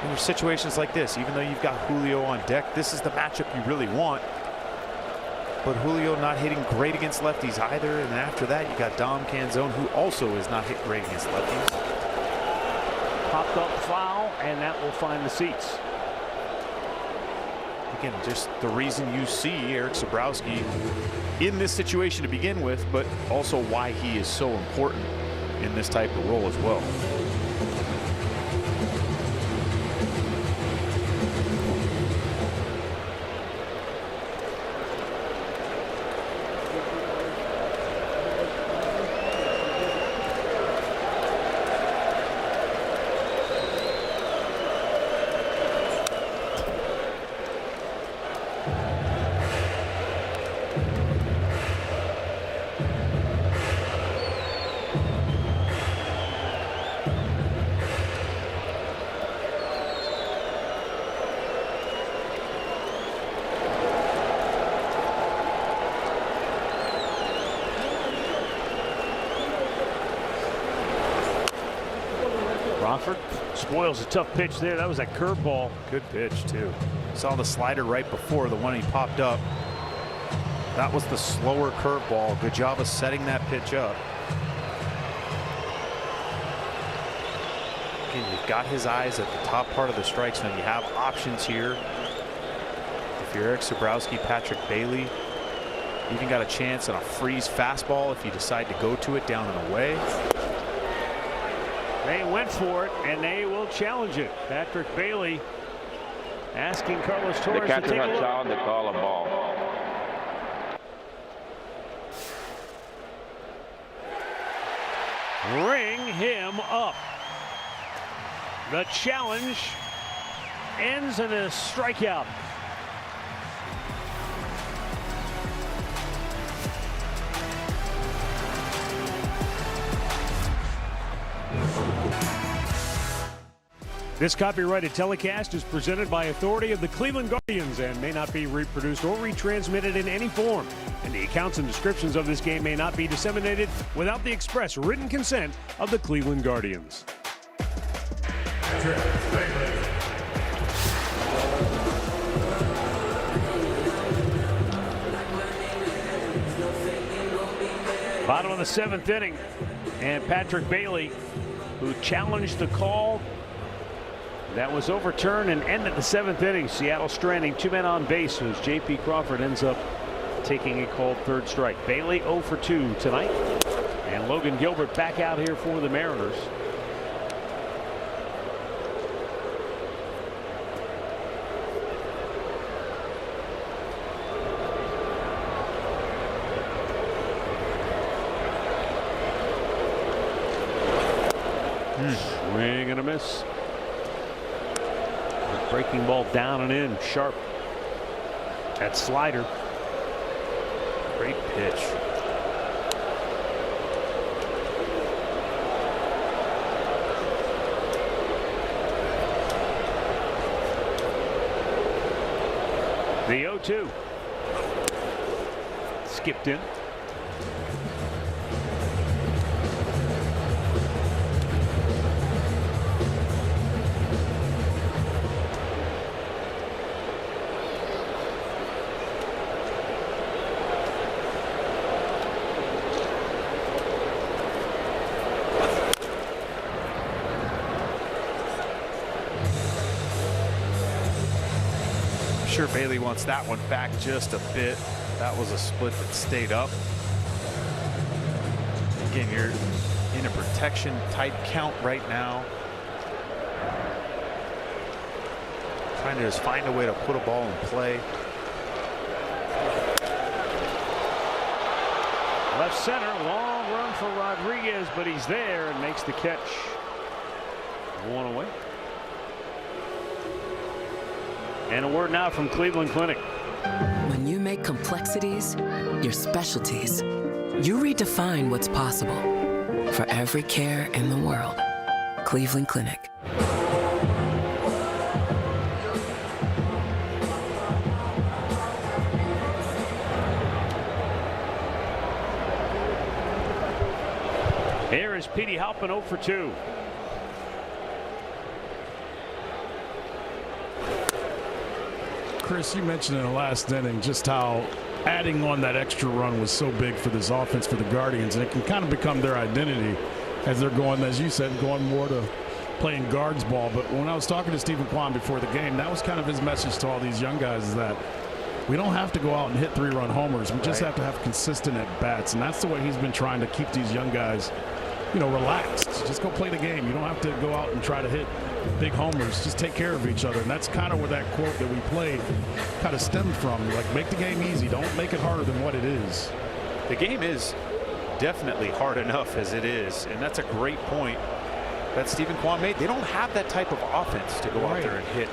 In your situations like this, even though you've got Julio on deck, this is the matchup you really want. But Julio not hitting great against lefties either, and after that you got Dom Canzone, who also is not hit great against lefties. Popped up foul, and that will find the seats. Again, just the reason you see Eric Sabrowski in this situation to begin with, but also why he is so important in this type of role as well. Crawford spoils a tough pitch there. That was a curveball. Good pitch, too. Saw the slider right before the one he popped up. That was the slower curveball. Good job of setting that pitch up. Again, you've got his eyes at the top part of the strike zone. You have options here. If you're Eric Sabrowski, Patrick Bailey, you even got a chance on a freeze fastball if you decide to go to it down and away. They went for it, and they will challenge it. Patrick Bailey asking Carlos Torres The to catcher take a had look. sound to call a ball. Ring him up. The challenge ends in a strikeout. This copyrighted telecast is presented by authority of the Cleveland Guardians and may not be reproduced or retransmitted in any form. And the accounts and descriptions of this game may not be disseminated without the express written consent of the Cleveland Guardians. Bottom of the 7th inning, and Patrick Bailey, who challenged the call, that was overturned and ended the 7th inning. Seattle stranding 2 men on base as J.P. Crawford ends up taking a called third strike. Bailey 0 for 2 tonight, and Logan Gilbert back out here for the Mariners. Swing and a miss. Breaking ball down and in, sharp. That slider. Great pitch. The 0-2. Skipped in. Sure, Bailey wants that one back just a bit. That was a split that stayed up. Again, you're in a protection tight count right now. Trying to just find a way to put a ball in play. Left center, long run for Rodriguez, but he's there and makes the catch. 1 away. And a word now from Cleveland Clinic. When you make complexities your specialties, you redefine what's possible. For every care in the world, Cleveland Clinic. Here is Petey Halpin 0 for 2. Chris, you mentioned in the last inning just how adding on that extra run was so big for this offense for the Guardians, and it can kind of become their identity as they're going, as you said, going more to playing guards ball. But when I was talking to Stephen Kwan before the game, that was kind of his message to all these young guys, is that we don't have to go out and hit 3-run homers. We just have to have consistent at-bats, and that's the way he's been trying to keep these young guys, you know, relaxed. Just go play the game. You don't have to go out and try to hit big homers. Just take care of each other. And that's kind of where that quote that we played kind of stemmed from. Like, make the game easy. Don't make it harder than what it is. The game is definitely hard enough as it is, and that's a great point that Stephen Kwan made. They don't have that type of offense to go out there and hit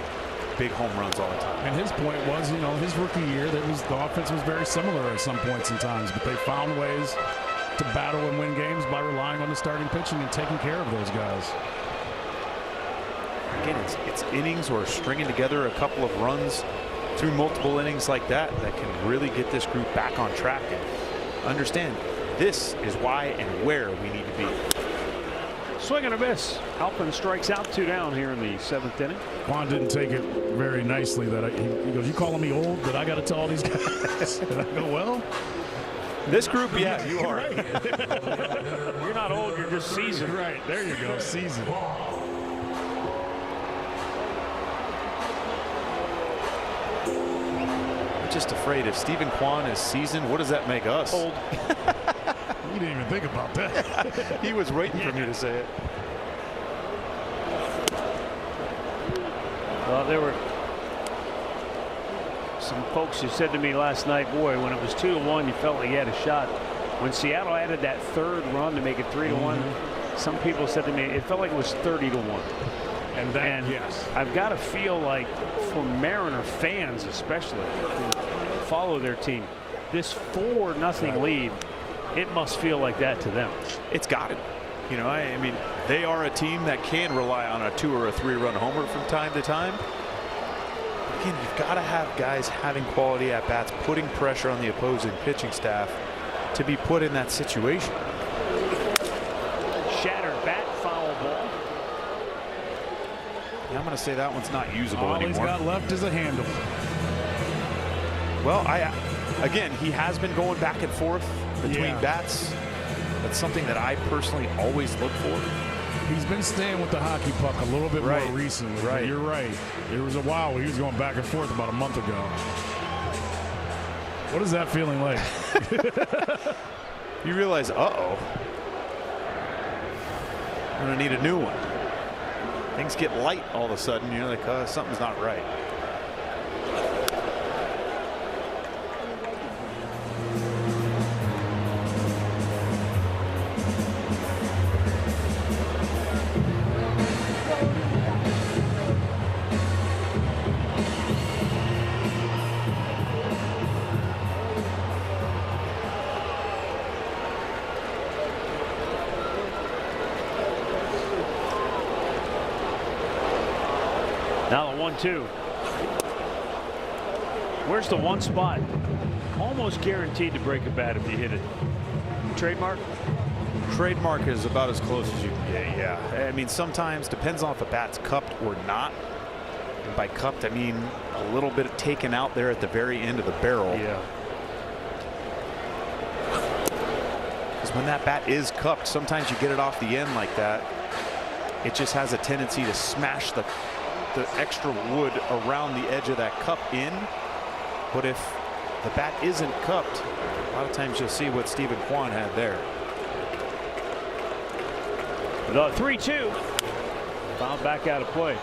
big home runs all the time. And his point was, you know, his rookie year, the offense was very similar at some points in times, but they found ways to battle and win games by relying on the starting pitching and taking care of those guys. Again, it's innings or stringing together a couple of runs through multiple innings like that can really get this group back on track and understand this is why and where we need to be. Swing and a miss. Halpin strikes out, 2 down here in the 7th inning. Quan didn't take it very nicely. He goes, "You calling me old? That I got to tell all these guys?" And I go, "Well, this group, yeah, you are. Right. You're not old. You're just seasoned." Right there, you go, seasoned. I'm just afraid if Stephen Kwan is seasoned, what does that make us? Old. You didn't even think about that. He was waiting for me to say it. Well, there were some folks who said to me last night, boy, when it was 2-1, you felt like you had a shot. When Seattle added that 3rd run to make it 3-1, some people said to me it felt like it was 30-1. And yes, I've got to feel like for Mariner fans especially who follow their team, this 4-0 lead, it must feel like that to them. It's got it. You know, I mean, they are a team that can rely on a 2 or a 3-run homer from time to time. Again, you've got to have guys having quality at bats, putting pressure on the opposing pitching staff to be put in that situation. Shattered bat, foul ball. Yeah, I'm going to say that one's not usable all anymore. he's got left is a handle. Well, again, he has been going back and forth between bats. That's something that I personally always look for. He's been staying with the hockey puck a little bit more recently. Right. You're right. There was a while where he was going back and forth about a month ago. What is that feeling like? You realize, uh-oh, I'm going to need a new one. Things get light all of a sudden. You're like, something's not right. Now the 1-2. Where's the one spot? Almost guaranteed to break a bat if you hit it. Trademark? Trademark is about as close as you can get, yeah. I mean, sometimes depends on if the bat's cupped or not. And by cupped, I mean a little bit taken out there at the very end of the barrel. Yeah. Because when that bat is cupped, sometimes you get it off the end like that. It just has a tendency to smash the extra wood around the edge of that cup in. But if the bat isn't cupped, a lot of times you'll see what Stephen Kwan had there. The 3-2. Fouled back out of play.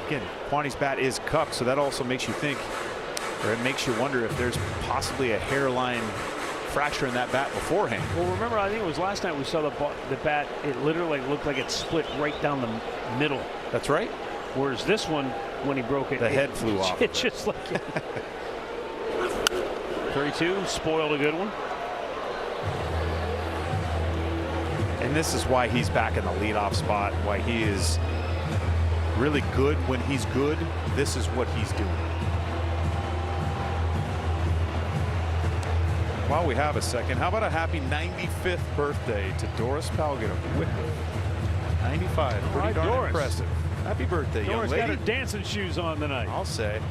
Again, Kwani's bat is cupped, so that also makes you think, or it makes you wonder if there's possibly a hairline fracture in that bat beforehand. Well, remember, I think it was last night we saw the bat, it literally looked like it split right down the middle. That's right. Whereas this one, when he broke it, the head flew off. It's just like 32, spoiled a good one. And this is why he's back in the leadoff spot, why he is really good when he's good. This is what he's doing. While we have a second, how about a happy 95th birthday to Doris Palgett of Whitman? 95, pretty darn Doris. impressive. Happy birthday, Doris young lady. got her dancing shoes on tonight. I'll say.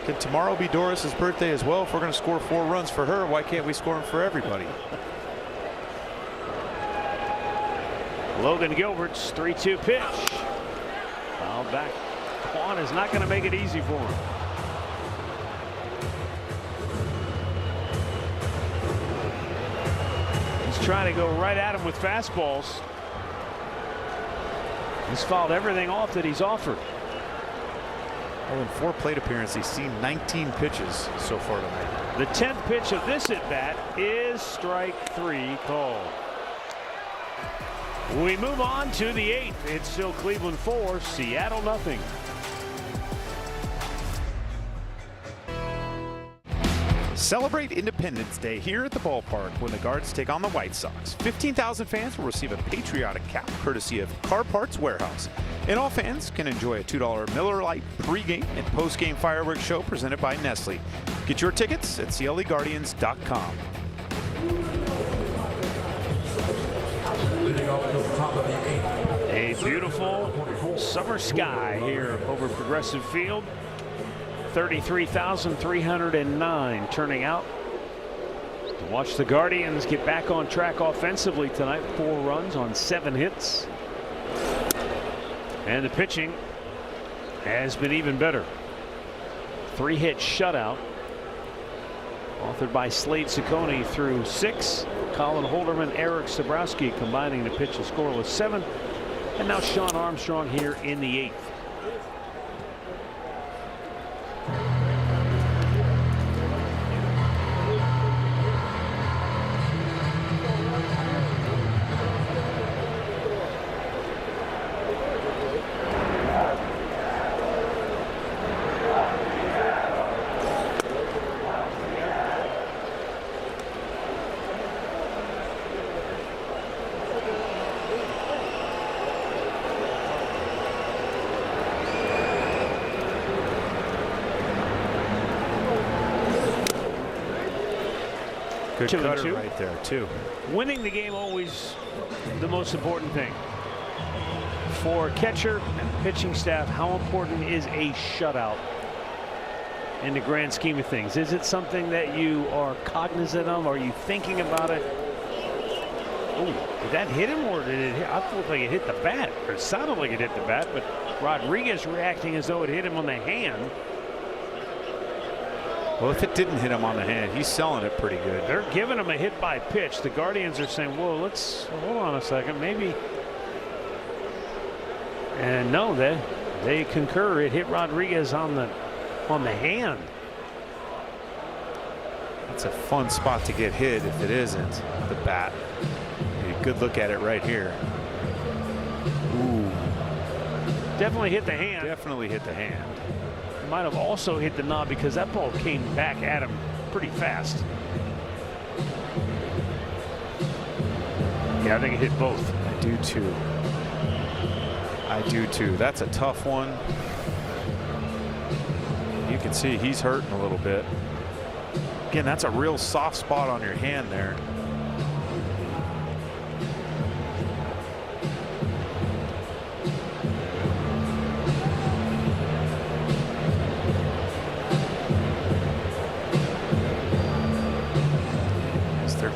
Can tomorrow be Doris's birthday as well? If we're going to score 4 runs for her, why can't we score them for everybody? Logan Gilbert's 3-2 pitch. Fouled back. Kwan is not going to make it easy for him. He's trying to go right at him with fastballs. He's fouled everything off that he's offered. Well, in 4 plate appearances, he's seen 19 pitches so far tonight. The 10th pitch of this at bat is strike 3 called. We move on to the 8th. It's still Cleveland 4, Seattle nothing. Celebrate Independence Day here at the ballpark when the Guards take on the White Sox. 15,000 fans will receive a patriotic cap courtesy of Car Parts Warehouse. And all fans can enjoy a $2 Miller Lite pregame and postgame fireworks show presented by Nestle. Get your tickets at CLEGuardians.com. Leading off to the top of the 8th. A beautiful summer sky here over Progressive Field. 33,309 turning out to watch the Guardians get back on track offensively tonight. 4 runs on 7 hits. And the pitching has been even better. 3-hit shutout authored by Slade Ciccone through 6. Colin Holderman, Eric Sabrowski combining to pitch a scoreless 7. And now Sean Armstrong here in the 8th. Good 2-2 cutter right there, too. Winning the game always the most important thing. For catcher and pitching staff, how important is a shutout in the grand scheme of things? Is it something that you are cognizant of? Are you thinking about it? Oh, did that hit him or did it hit? I felt like it hit the bat, or it sounded like it hit the bat, but Rodriguez reacting as though it hit him on the hand. Well, if it didn't hit him on the hand, he's selling it pretty good. They're giving him a hit by pitch. The Guardians are saying, whoa, let's hold on a second, maybe. And no, they concur. It hit Rodriguez on the hand. That's a fun spot to get hit if it isn't the bat. A good look at it right here. Ooh. Definitely hit the hand. Definitely hit the hand. Might have also hit the knob because that ball came back at him pretty fast. Yeah, I think it hit both. I do too. I do too. That's a tough one. You can see he's hurting a little bit. Again, that's a real soft spot on your hand there.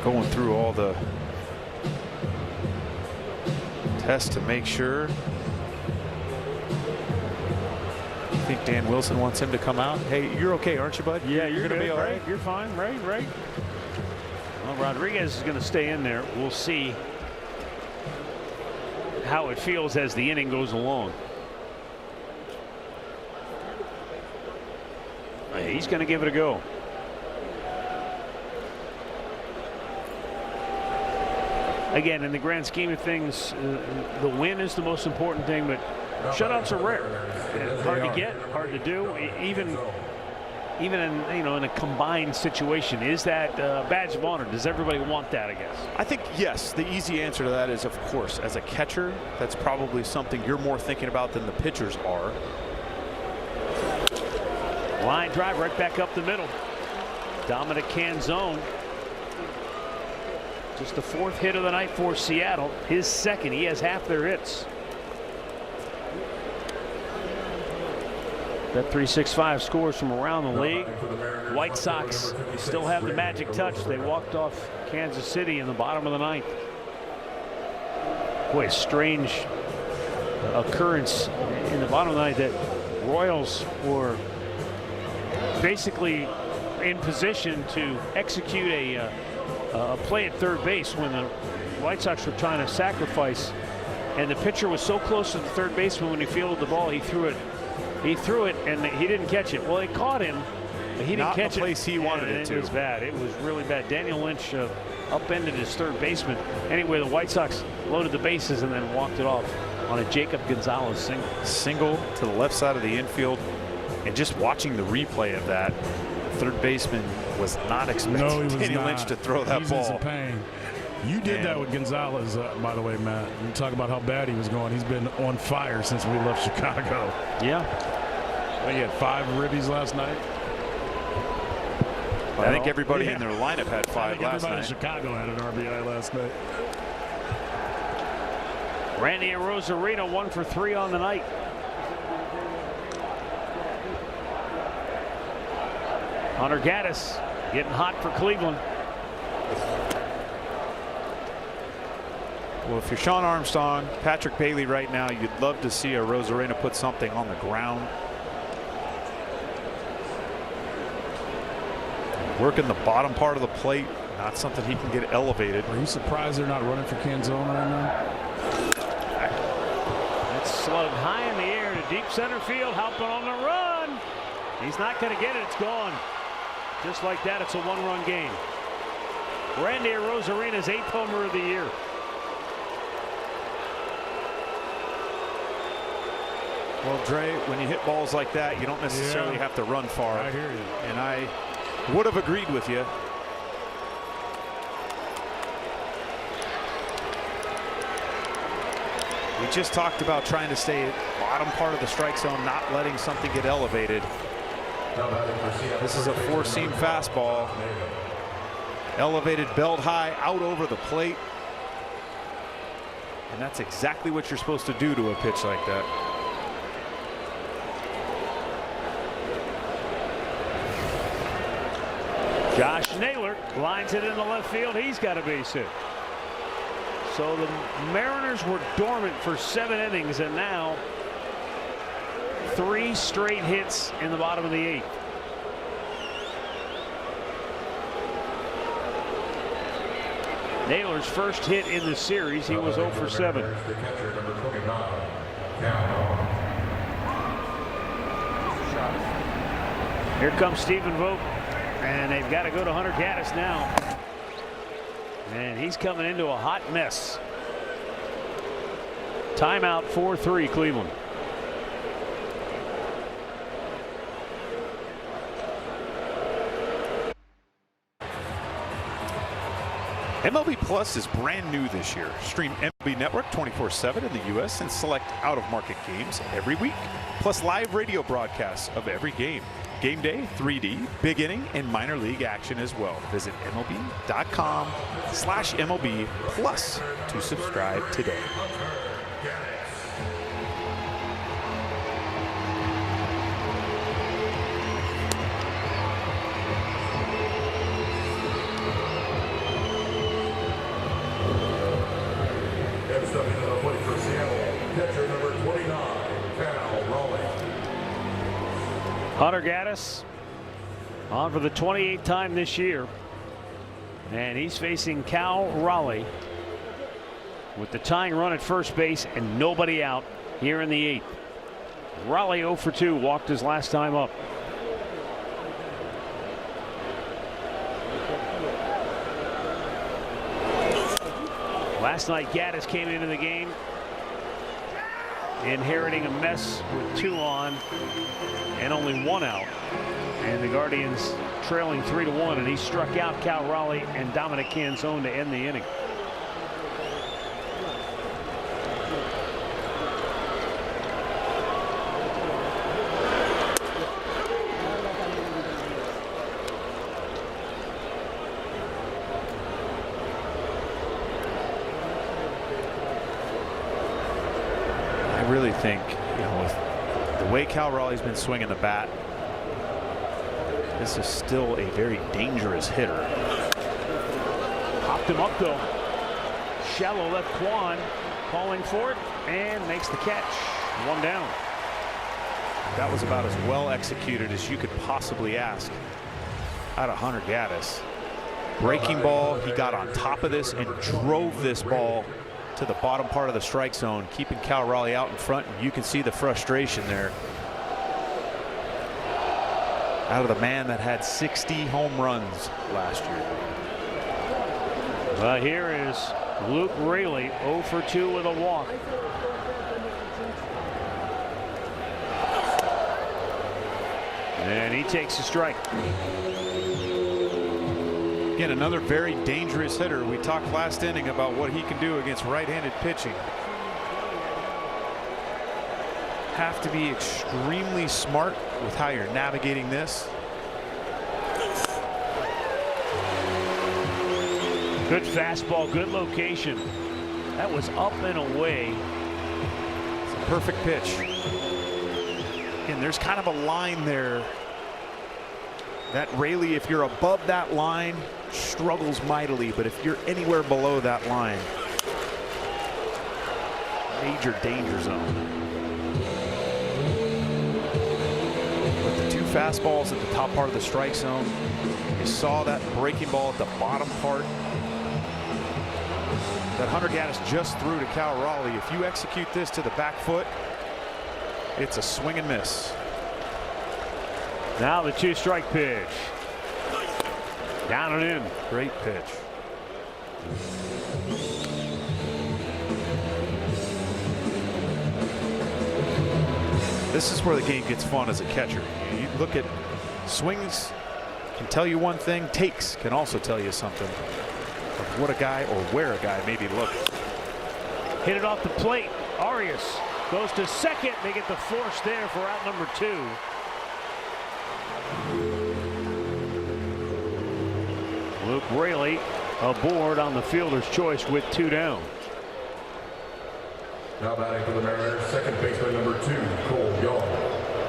Going through all the tests to make sure. I think Dan Wilson wants him to come out. Hey, you're okay, aren't you, bud? Yeah, you're going to be all right. You're fine, right? Well, Rodriguez is going to stay in there. We'll see how it feels as the inning goes along. He's going to give it a go. Again, in the grand scheme of things, the win is the most important thing, but shutouts are rare. Hard to get, hard to do, even in in a combined situation. Is that a badge of honor? Does everybody want that, I guess? I think yes. The easy answer to that is, of course, as a catcher, that's probably something you're more thinking about than the pitchers are. Line drive right back up the middle. Dominic Canzone. Just the 4th hit of the night for Seattle. His 2nd. He has half their hits. Bet 365 scores from around the league. White Sox still have the magic touch. They walked off Kansas City in the bottom of the 9th. Boy, a strange occurrence in the bottom of the 9th that Royals were basically in position to execute a play at third base when the White Sox were trying to sacrifice, and the pitcher was so close to the third baseman when he fielded the ball, he threw it and he didn't catch it. Well, it caught him, but he didn't catch it. Not the place he wanted it to. It was bad. It was really bad. Daniel Lynch upended his third baseman. Anyway, the White Sox loaded the bases and then walked it off on a Jacob Gonzalez single. Single to the left side of the infield, and just watching the replay of that, third baseman was not expecting Daniel Lynch to throw that ball. He's in some pain. You did that with Gonzalez, by the way, Matt. You talk about how bad he was going. He's been on fire since we left Chicago. Yeah. He had 5 ribbies last night. I think everybody in their lineup had 5 last night. Everybody in Chicago had an RBI last night. Randy Arozarena 1 for 3 on the night. Hunter Gaddis getting hot for Cleveland. Well, if you're Sean Armstrong, Patrick Bailey right now, you'd love to see a Arozarena put something on the ground. Working the bottom part of the plate, not something he can get elevated. Are you surprised they're not running for Canzone right now? That's slugged high in the air to deep center field, helping on the run. He's not going to get it. It's gone. Just like that, it's a one-run game. Randy Arozarena's 8th homer of the year. Well, Dre, when you hit balls like that, you don't necessarily have to run far. I hear you. And I would have agreed with you. We just talked about trying to stay at the bottom part of the strike zone, not letting something get elevated. This is a four-seam fastball. Elevated, belt high, out over the plate. And that's exactly what you're supposed to do to a pitch like that. Josh Naylor lines it in the left field. He's got a base hit. So the Mariners were dormant for 7 innings, and now 3 straight hits in the bottom of the 8th. Naylor's first hit in the series. He was 0 for 7. Here comes Stephen Vogt, and they've got to go to Hunter Gaddis now. And he's coming into a hot mess. Timeout, 4-3 Cleveland. MLB Plus is brand new this year. Stream MLB Network 24/7 in the U.S. and select out-of-market games every week. Plus live radio broadcasts of every game. Game day, 3D, big inning, and minor league action as well. Visit MLB.com/MLB Plus to subscribe today. Hunter Gaddis on for the 28th time this year, and he's facing Cal Raleigh with the tying run at first base and nobody out here in the 8th. Raleigh 0 for 2, walked his last time up. Last night Gaddis came into the game inheriting a mess with 2 on and only 1 out, and the Guardians trailing 3-1, and he struck out Cal Raleigh and Dominic Canzone to end the inning. I really think, with the way Cal Raleigh's been swinging the bat, this is still a very dangerous hitter. Popped him up though. Shallow left Quan calling for it and makes the catch. 1 down. That was about as well executed as you could possibly ask out of Hunter Gaddis. Breaking ball, he got on top of this and drove this ball to the bottom part of the strike zone, keeping Cal Raleigh out in front, and you can see the frustration there out of the man that had 60 home runs last year. Here is Luke Raley, 0 for 2 with a walk. And he takes a strike. Again, another very dangerous hitter. We talked last inning about what he can do against right-handed pitching. Have to be extremely smart with how you're navigating this. Good fastball, good location. That was up and away. It's a perfect pitch. And there's kind of a line there that Raley, if you're above that line, struggles mightily, but if you're anywhere below that line, major danger zone. With the two fastballs at the top part of the strike zone, you saw that breaking ball at the bottom part that Hunter Gaddis just threw to Cal Raleigh. If you execute this to the back foot, it's a swing and miss. Now the 2-strike pitch. Down and in. Great pitch. This is where the game gets fun as a catcher. You look at swings, can tell you one thing. Takes can also tell you something of what a guy or where a guy may be looking. Hit it off the plate. Arias goes to second. They get the force there for out number 2. Luke Raley aboard on the fielder's choice with 2 down. Now batting for the Mariners, second baseman number 2, Cole Young.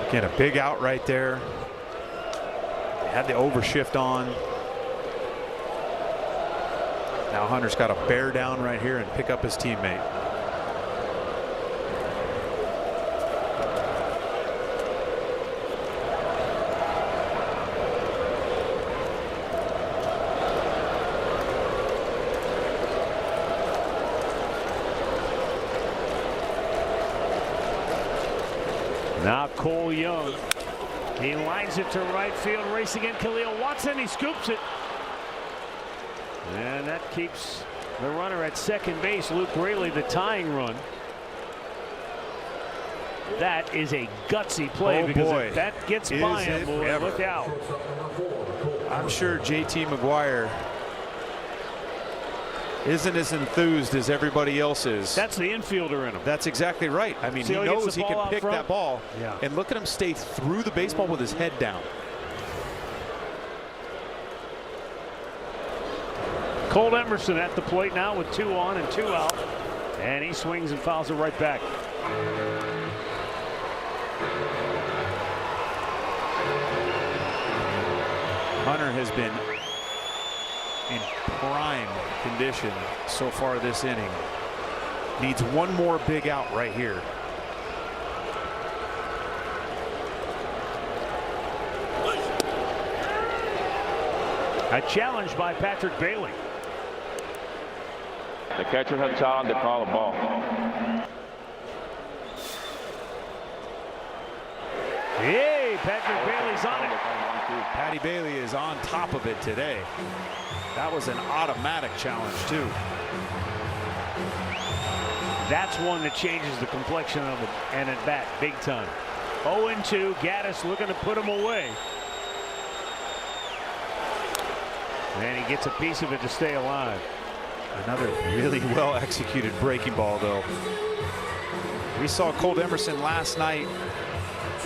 Again, a big out right there. They had the overshift on. Now Hunter's got to bear down right here and pick up his teammate. Now Cole Young. He lines it to right field, racing in Khalil Watson. He scoops it. And that keeps the runner at second base. Luke Raley, the tying run. That is a gutsy play, because if that gets by him, boy, look out. I'm sure JT McGuire isn't as enthused as everybody else is. That's the infielder in him. That's exactly right. I mean, he knows he can pick that ball. Yeah. And look at him stay through the baseball with his head down. Cole Emerson at the plate now with 2 on and 2 out. And he swings and fouls it right back. Hunter has been in prime condition so far this inning. Needs one more big out right here. A challenge by Patrick Bailey. The catcher had time to call a ball. Hey, Patrick Bailey's on it. Patty Bailey is on top of it today. That was an automatic challenge too. That's one that changes the complexion of an at bat big time. 0-2. Gaddis looking to put him away. And he gets a piece of it to stay alive. Another really well executed breaking ball though. We saw Cole Emerson last night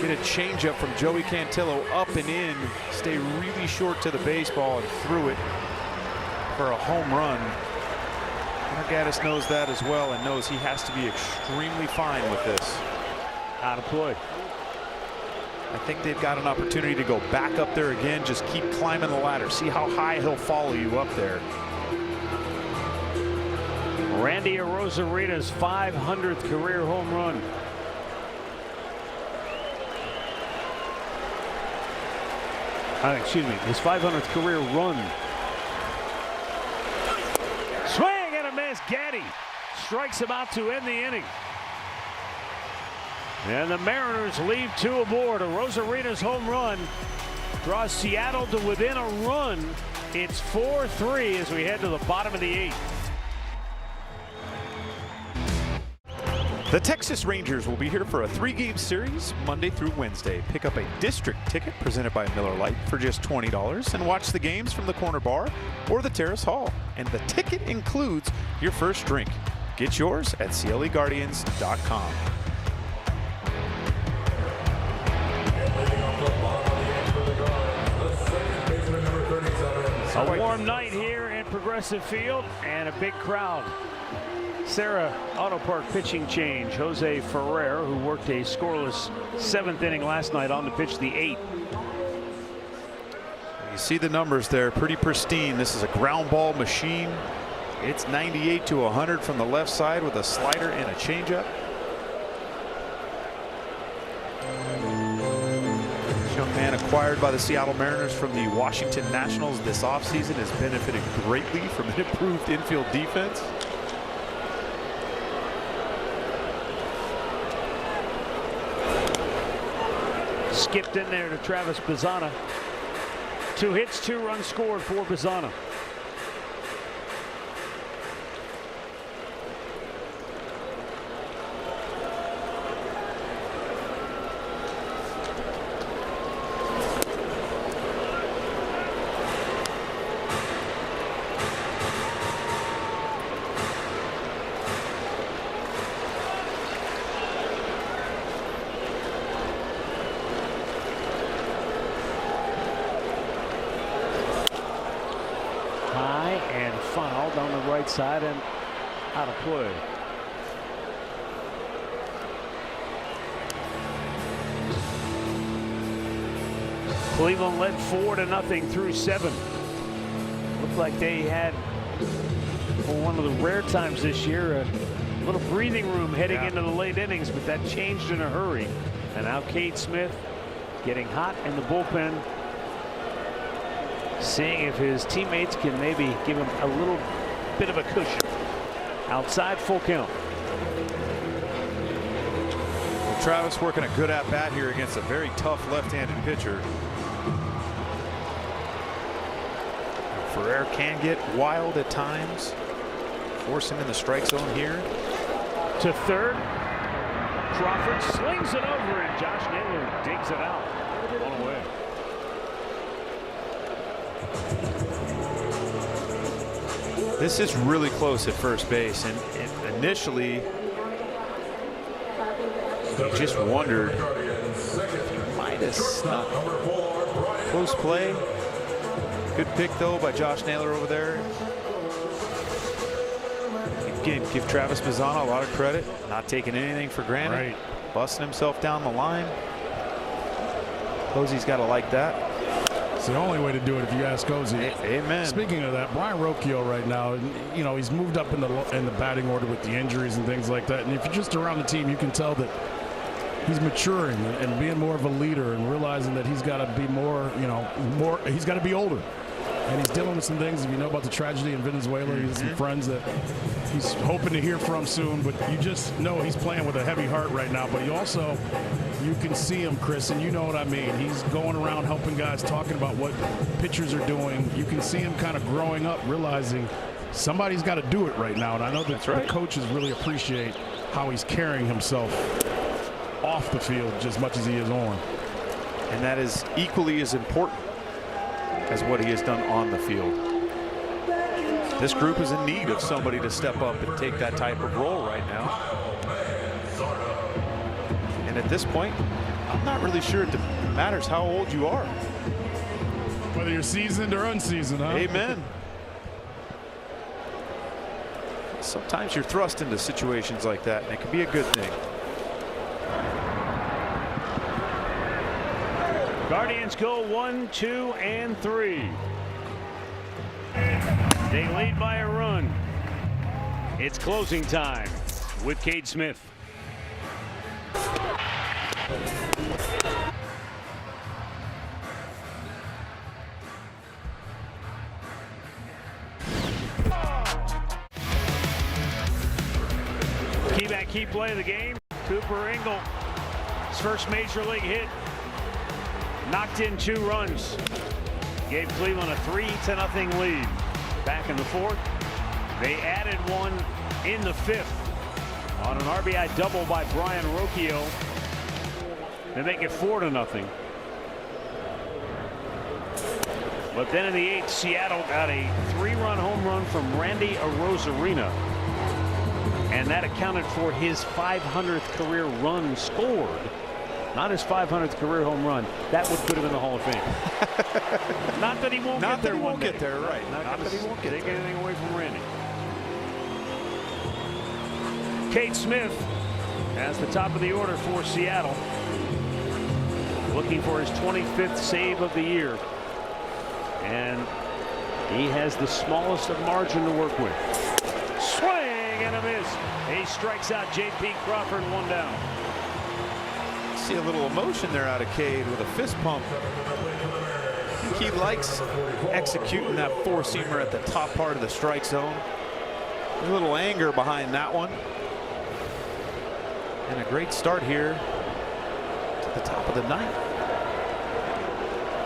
get a changeup from Joey Cantillo up and in, stay really short to the baseball and threw it for a home run. Gaddis knows that as well and knows he has to be extremely fine with this. Out of play. I think they've got an opportunity to go back up there again. Just keep climbing the ladder. See how high he'll follow you up there. Randy Arozarita's 500th career home run. Excuse me, his 500th career run. Swing and a miss. Gaddy strikes him out to end the inning. And the Mariners leave 2 aboard. Arozarita's home run draws Seattle to within a run. It's 4-3 as we head to the bottom of the 8th. The Texas Rangers will be here for a 3-game series Monday through Wednesday. Pick up a district ticket presented by Miller Lite for just $20 and watch the games from the corner bar or the terrace hall. And the ticket includes your first drink. Get yours at CLEGuardians.com. A warm night here in Progressive Field and a big crowd Sarah Auto Park pitching change. Jose Ferrer, who worked a scoreless 7th inning last night, on to pitch the 8th. You see the numbers there, pretty pristine. This is a ground ball machine. It's 98 to 100 from the left side with a slider and a changeup. This young man acquired by the Seattle Mariners from the Washington Nationals this offseason has benefited greatly from an improved infield defense. Skipped in there to Travis Bazzana. 2 hits, 2 runs scored for Bazzana. Fouled on the right side and out of play. Cleveland led 4-0 through 7. Looked like they had, for one of the rare times this year, a little breathing room heading into the late innings, but that changed in a hurry. And now Cade Smith getting hot in the bullpen, seeing if his teammates can maybe give him a little bit of a cushion. Outside, full count. Well, Travis working a good at bat here against a very tough left-handed pitcher. Ferrer can get wild at times, force him in the strike zone here. To third, Crawford slings it over, and Josh Naylor digs it out. One away. This is really close at first base, and initially you just wondered if he might have snuck. Close play. Good pick though by Josh Naylor over there. Again, give Travis Bazzana a lot of credit, not taking anything for granted, Right. Busting himself down the line. Posey's got to like that. It's the only way to do it if you ask Cozy. Amen. Speaking of that, Brian Rocchio right now, you know, he's moved up in the batting order with the injuries and things like that. And if you're just around the team, you can tell that he's maturing and being more of a leader and realizing that he's got to be more, you know, he's got to be older. And he's dealing with some things. If you know about the tragedy in Venezuela, he has some friends that he's hoping to hear from soon. But you just know he's playing with a heavy heart right now. But you can see him, Chris, and you know what I mean. He's going around helping guys, talking about what pitchers are doing. You can see him kind of growing up, realizing somebody's got to do it right now. And I know that the coaches really appreciate how he's carrying himself off the field just as much as he is on. And that is equally as important as what he has done on the field. This group is in need of somebody to step up and take that type of role right now. And at this point, I'm not really sure it matters how old you are. Whether you're seasoned or unseasoned, huh? Amen. Sometimes you're thrust into situations like that, and it can be a good thing. Guardians go 1, 2, and 3. They lead by a run. It's closing time with Cade Smith. Key play of the game. Cooper Engel, his first major league hit. Knocked in 2 runs. Gave Cleveland a 3-0 lead. Back in the 4th. They added 1 in the 5th on an RBI double by Brian Rocchio. They make it 4-0. But then in the 8th, Seattle got a 3-run home run from Randy Arozarena. And that accounted for his 500th career run scored. Not his 500th career home run. That would put him in the Hall of Fame. Not that he won't get there one day. Get there, right. Not that he won't take anything away from Randy. Cade Smith as the top of the order for Seattle, looking for his 25th save of the year. And he has the smallest of margin to work with. Swing and a miss. He strikes out J.P. Crawford, 1 down. See a little emotion there out of Cade with a fist pump. I think he likes executing that four-seamer at the top part of the strike zone. A little anger behind that one. And a great start here to the top of the ninth.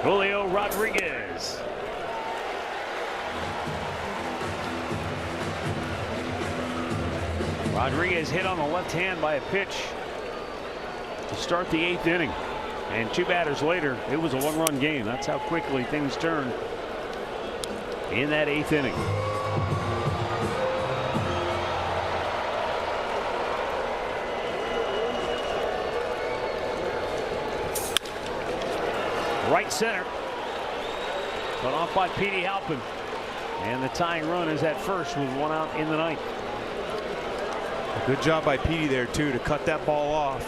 Julio Rodriguez. Rodriguez hit on the left hand by a pitch to start the 8th inning. And 2 batters later, it was a 1-run game. That's how quickly things turned in that 8th inning. Right center. Cut off by Petey Halpin. And the tying run is at first with 1 out in the ninth. A good job by Petey there too to cut that ball off.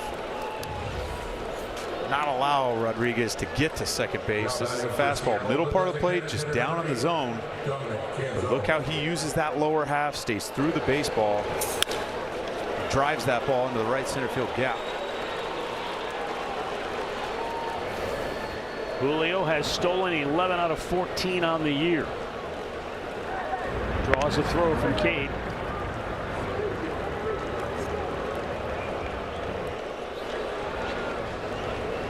Not allow Rodriguez to get to second base. This is a fastball, middle part of the plate, just down in the zone. But look how he uses that lower half, stays through the baseball, drives that ball into the right center field gap. Julio has stolen 11 out of 14 on the year. Draws a throw from Cade.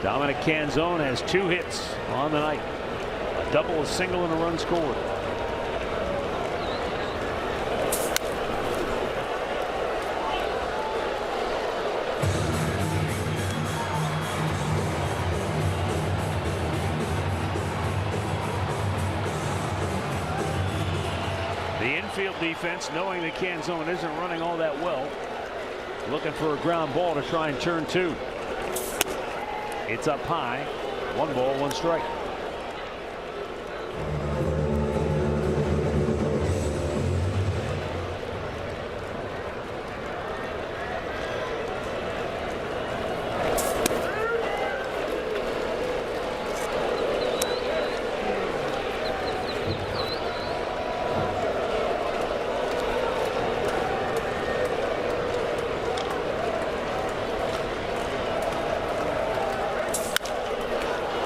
Dominic Canzone has 2 hits on the night. A double, a single, and a run scored. The infield defense, knowing that Canzone isn't running all that well, looking for a ground ball to try and turn 2. It's up high. 1 ball, 1 strike.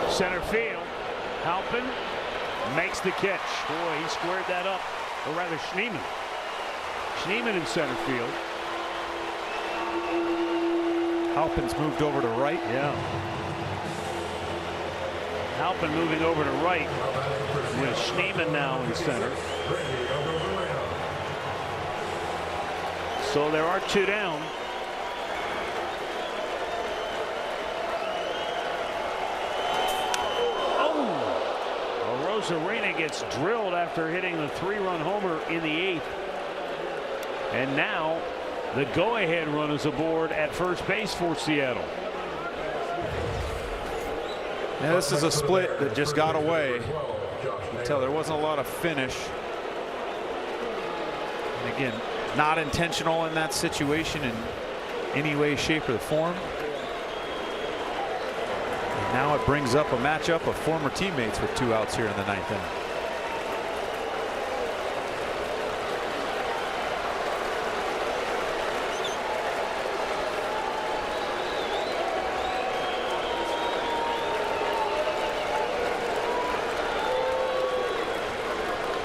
Center field. Halpin makes the catch. Boy, he squared that up. Or rather, Schneemann. Schneemann in center field. Halpin's moved over to right. Yeah. Halpin moving over to right with Schneemann now in center. So there are 2 down. Arena gets drilled after hitting the 3-run homer in the 8th. And now the go-ahead run is aboard at first base for Seattle. Now this is a split that just got away. You can tell there wasn't a lot of finish. And again, not intentional in that situation in any way, shape, or form. Now it brings up a matchup of former teammates with 2 outs here in the 9th inning.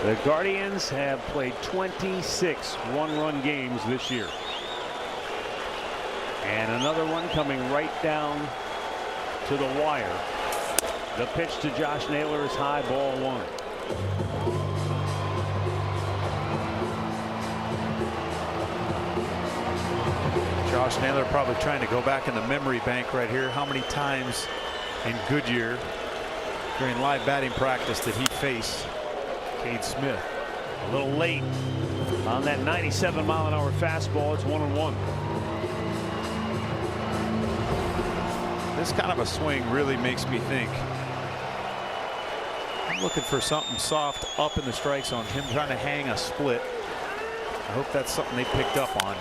The Guardians have played 26 1-run games this year. And another one coming right down to the wire. The pitch to Josh Naylor is high, ball 1. Josh Naylor probably trying to go back in the memory bank right here. How many times in Goodyear during live batting practice did he face Cade Smith? A little late on that 97-mile-an-hour fastball. It's 1-1. This kind of a swing really makes me think. I'm looking for something soft up in the strike zone. Him trying to hang a split. I hope that's something they picked up on.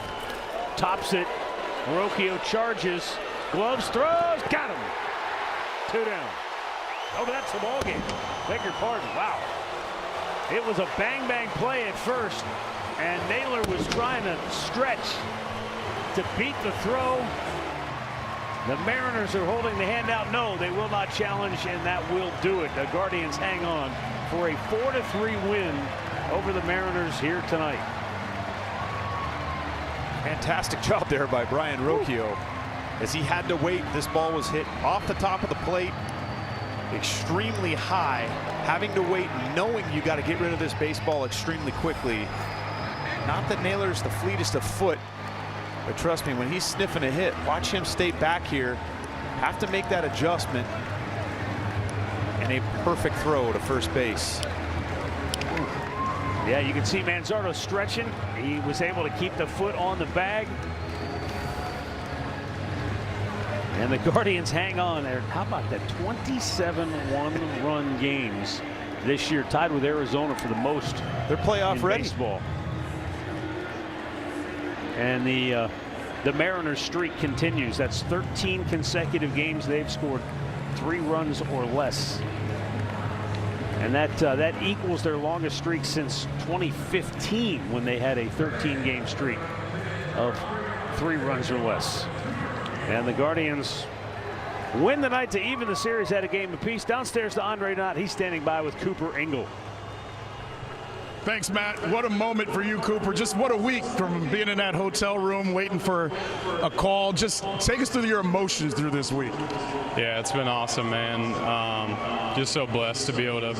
tops it. Rocchio charges, gloves, throws, got him. 2 down. Oh, but that's the ball game. Beg your pardon. Wow. It was a bang-bang play at first, and Naylor was trying to stretch to beat the throw. The Mariners are holding the hand out. No, they will not challenge, and that will do it. The Guardians hang on for a 4-3 win over the Mariners here tonight. Fantastic job there by Brian Rocchio. As he had to wait, this ball was hit off the top of the plate, extremely high, having to wait, knowing you got to get rid of this baseball extremely quickly. Not that Naylor's the fleetest of foot, but trust me, when he's sniffing a hit, watch him stay back here, have to make that adjustment, and a perfect throw to first base. Yeah, you can see Manzardo stretching. He was able to keep the foot on the bag. And the Guardians hang on there. How about that? 27 one-run games this year, tied with Arizona for the most. They're playoff ready. Baseball. And the Mariners streak continues. That's 13 consecutive games they've scored 3 runs or less. And that equals their longest streak since 2015, when they had a 13-game streak of 3 runs or less. And the Guardians win the night to even the series at a game apiece. Downstairs to Andre Knott. He's standing by with Cooper Engel. Thanks, Matt. What a moment for you, Cooper. Just what a week from being in that hotel room waiting for a call. Just take us through your emotions through this week. Yeah, it's been awesome, man. Just so blessed to be able to,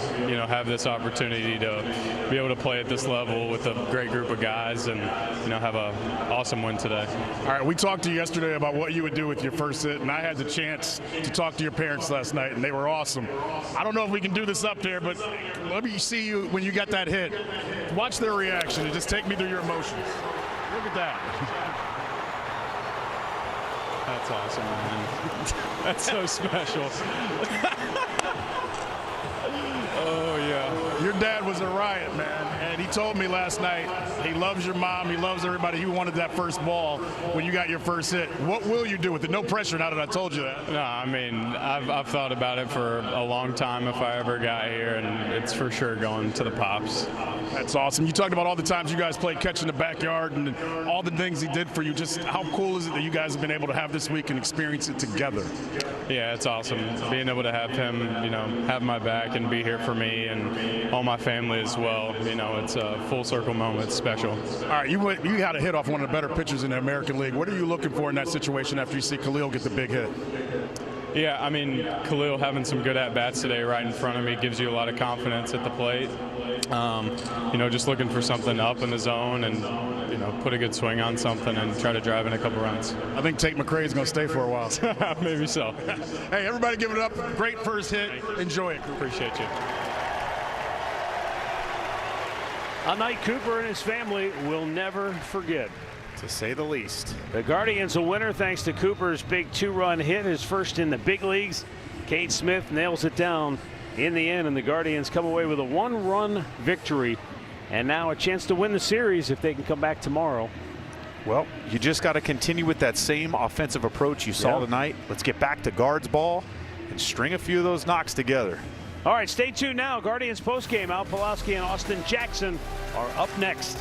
have this opportunity to be able to play at this level with a great group of guys and, have an awesome win today. All right, we talked to you yesterday about what you would do with your first hit, and I had the chance to talk to your parents last night, and they were awesome. I don't know if we can do this up there, but let me see you when you got that hit. Watch their reaction and just take me through your emotions. Look at that. That's awesome, man. That's so special. Oh, yeah. Your dad was a riot, man. And he told me last night he loves your mom. He loves everybody. He wanted that first ball when you got your first hit. What will you do with it? No pressure now that I told you that. No, I mean, I've thought about it for a long time if I ever got here, and it's for sure going to the Pops. That's awesome. You talked about all the times you guys played catch in the backyard and all the things he did for you. Just how cool is it that you guys have been able to have this week and experience it together? Yeah, it's awesome. Being able to have him, have my back and be here for me and all my family as well. It's a full circle moment. It's special. All right, you had a hit off one of the better pitchers in the American League. What are you looking for in that situation after you see Khalil get the big hit? Yeah, I mean, Khalil having some good at-bats today right in front of me gives you a lot of confidence at the plate. Just looking for something up in the zone and, put a good swing on something and try to drive in a couple runs. I think Tate McRae is going to stay for a while. Maybe so. Hey, everybody give it up. Great first hit. Enjoy it. Appreciate you. A night Cooper and his family will never forget, to say the least. The Guardians a winner thanks to Cooper's big 2-run hit, his first in the big leagues. Cade Smith nails it down in the end, and the Guardians come away with a 1-run victory and now a chance to win the series if they can come back tomorrow. Well, you just got to continue with that same offensive approach you saw tonight. Let's get back to guards ball and string a few of those knocks together. All right, stay tuned now. Guardians postgame. Al Pawlowski and Austin Jackson are up next.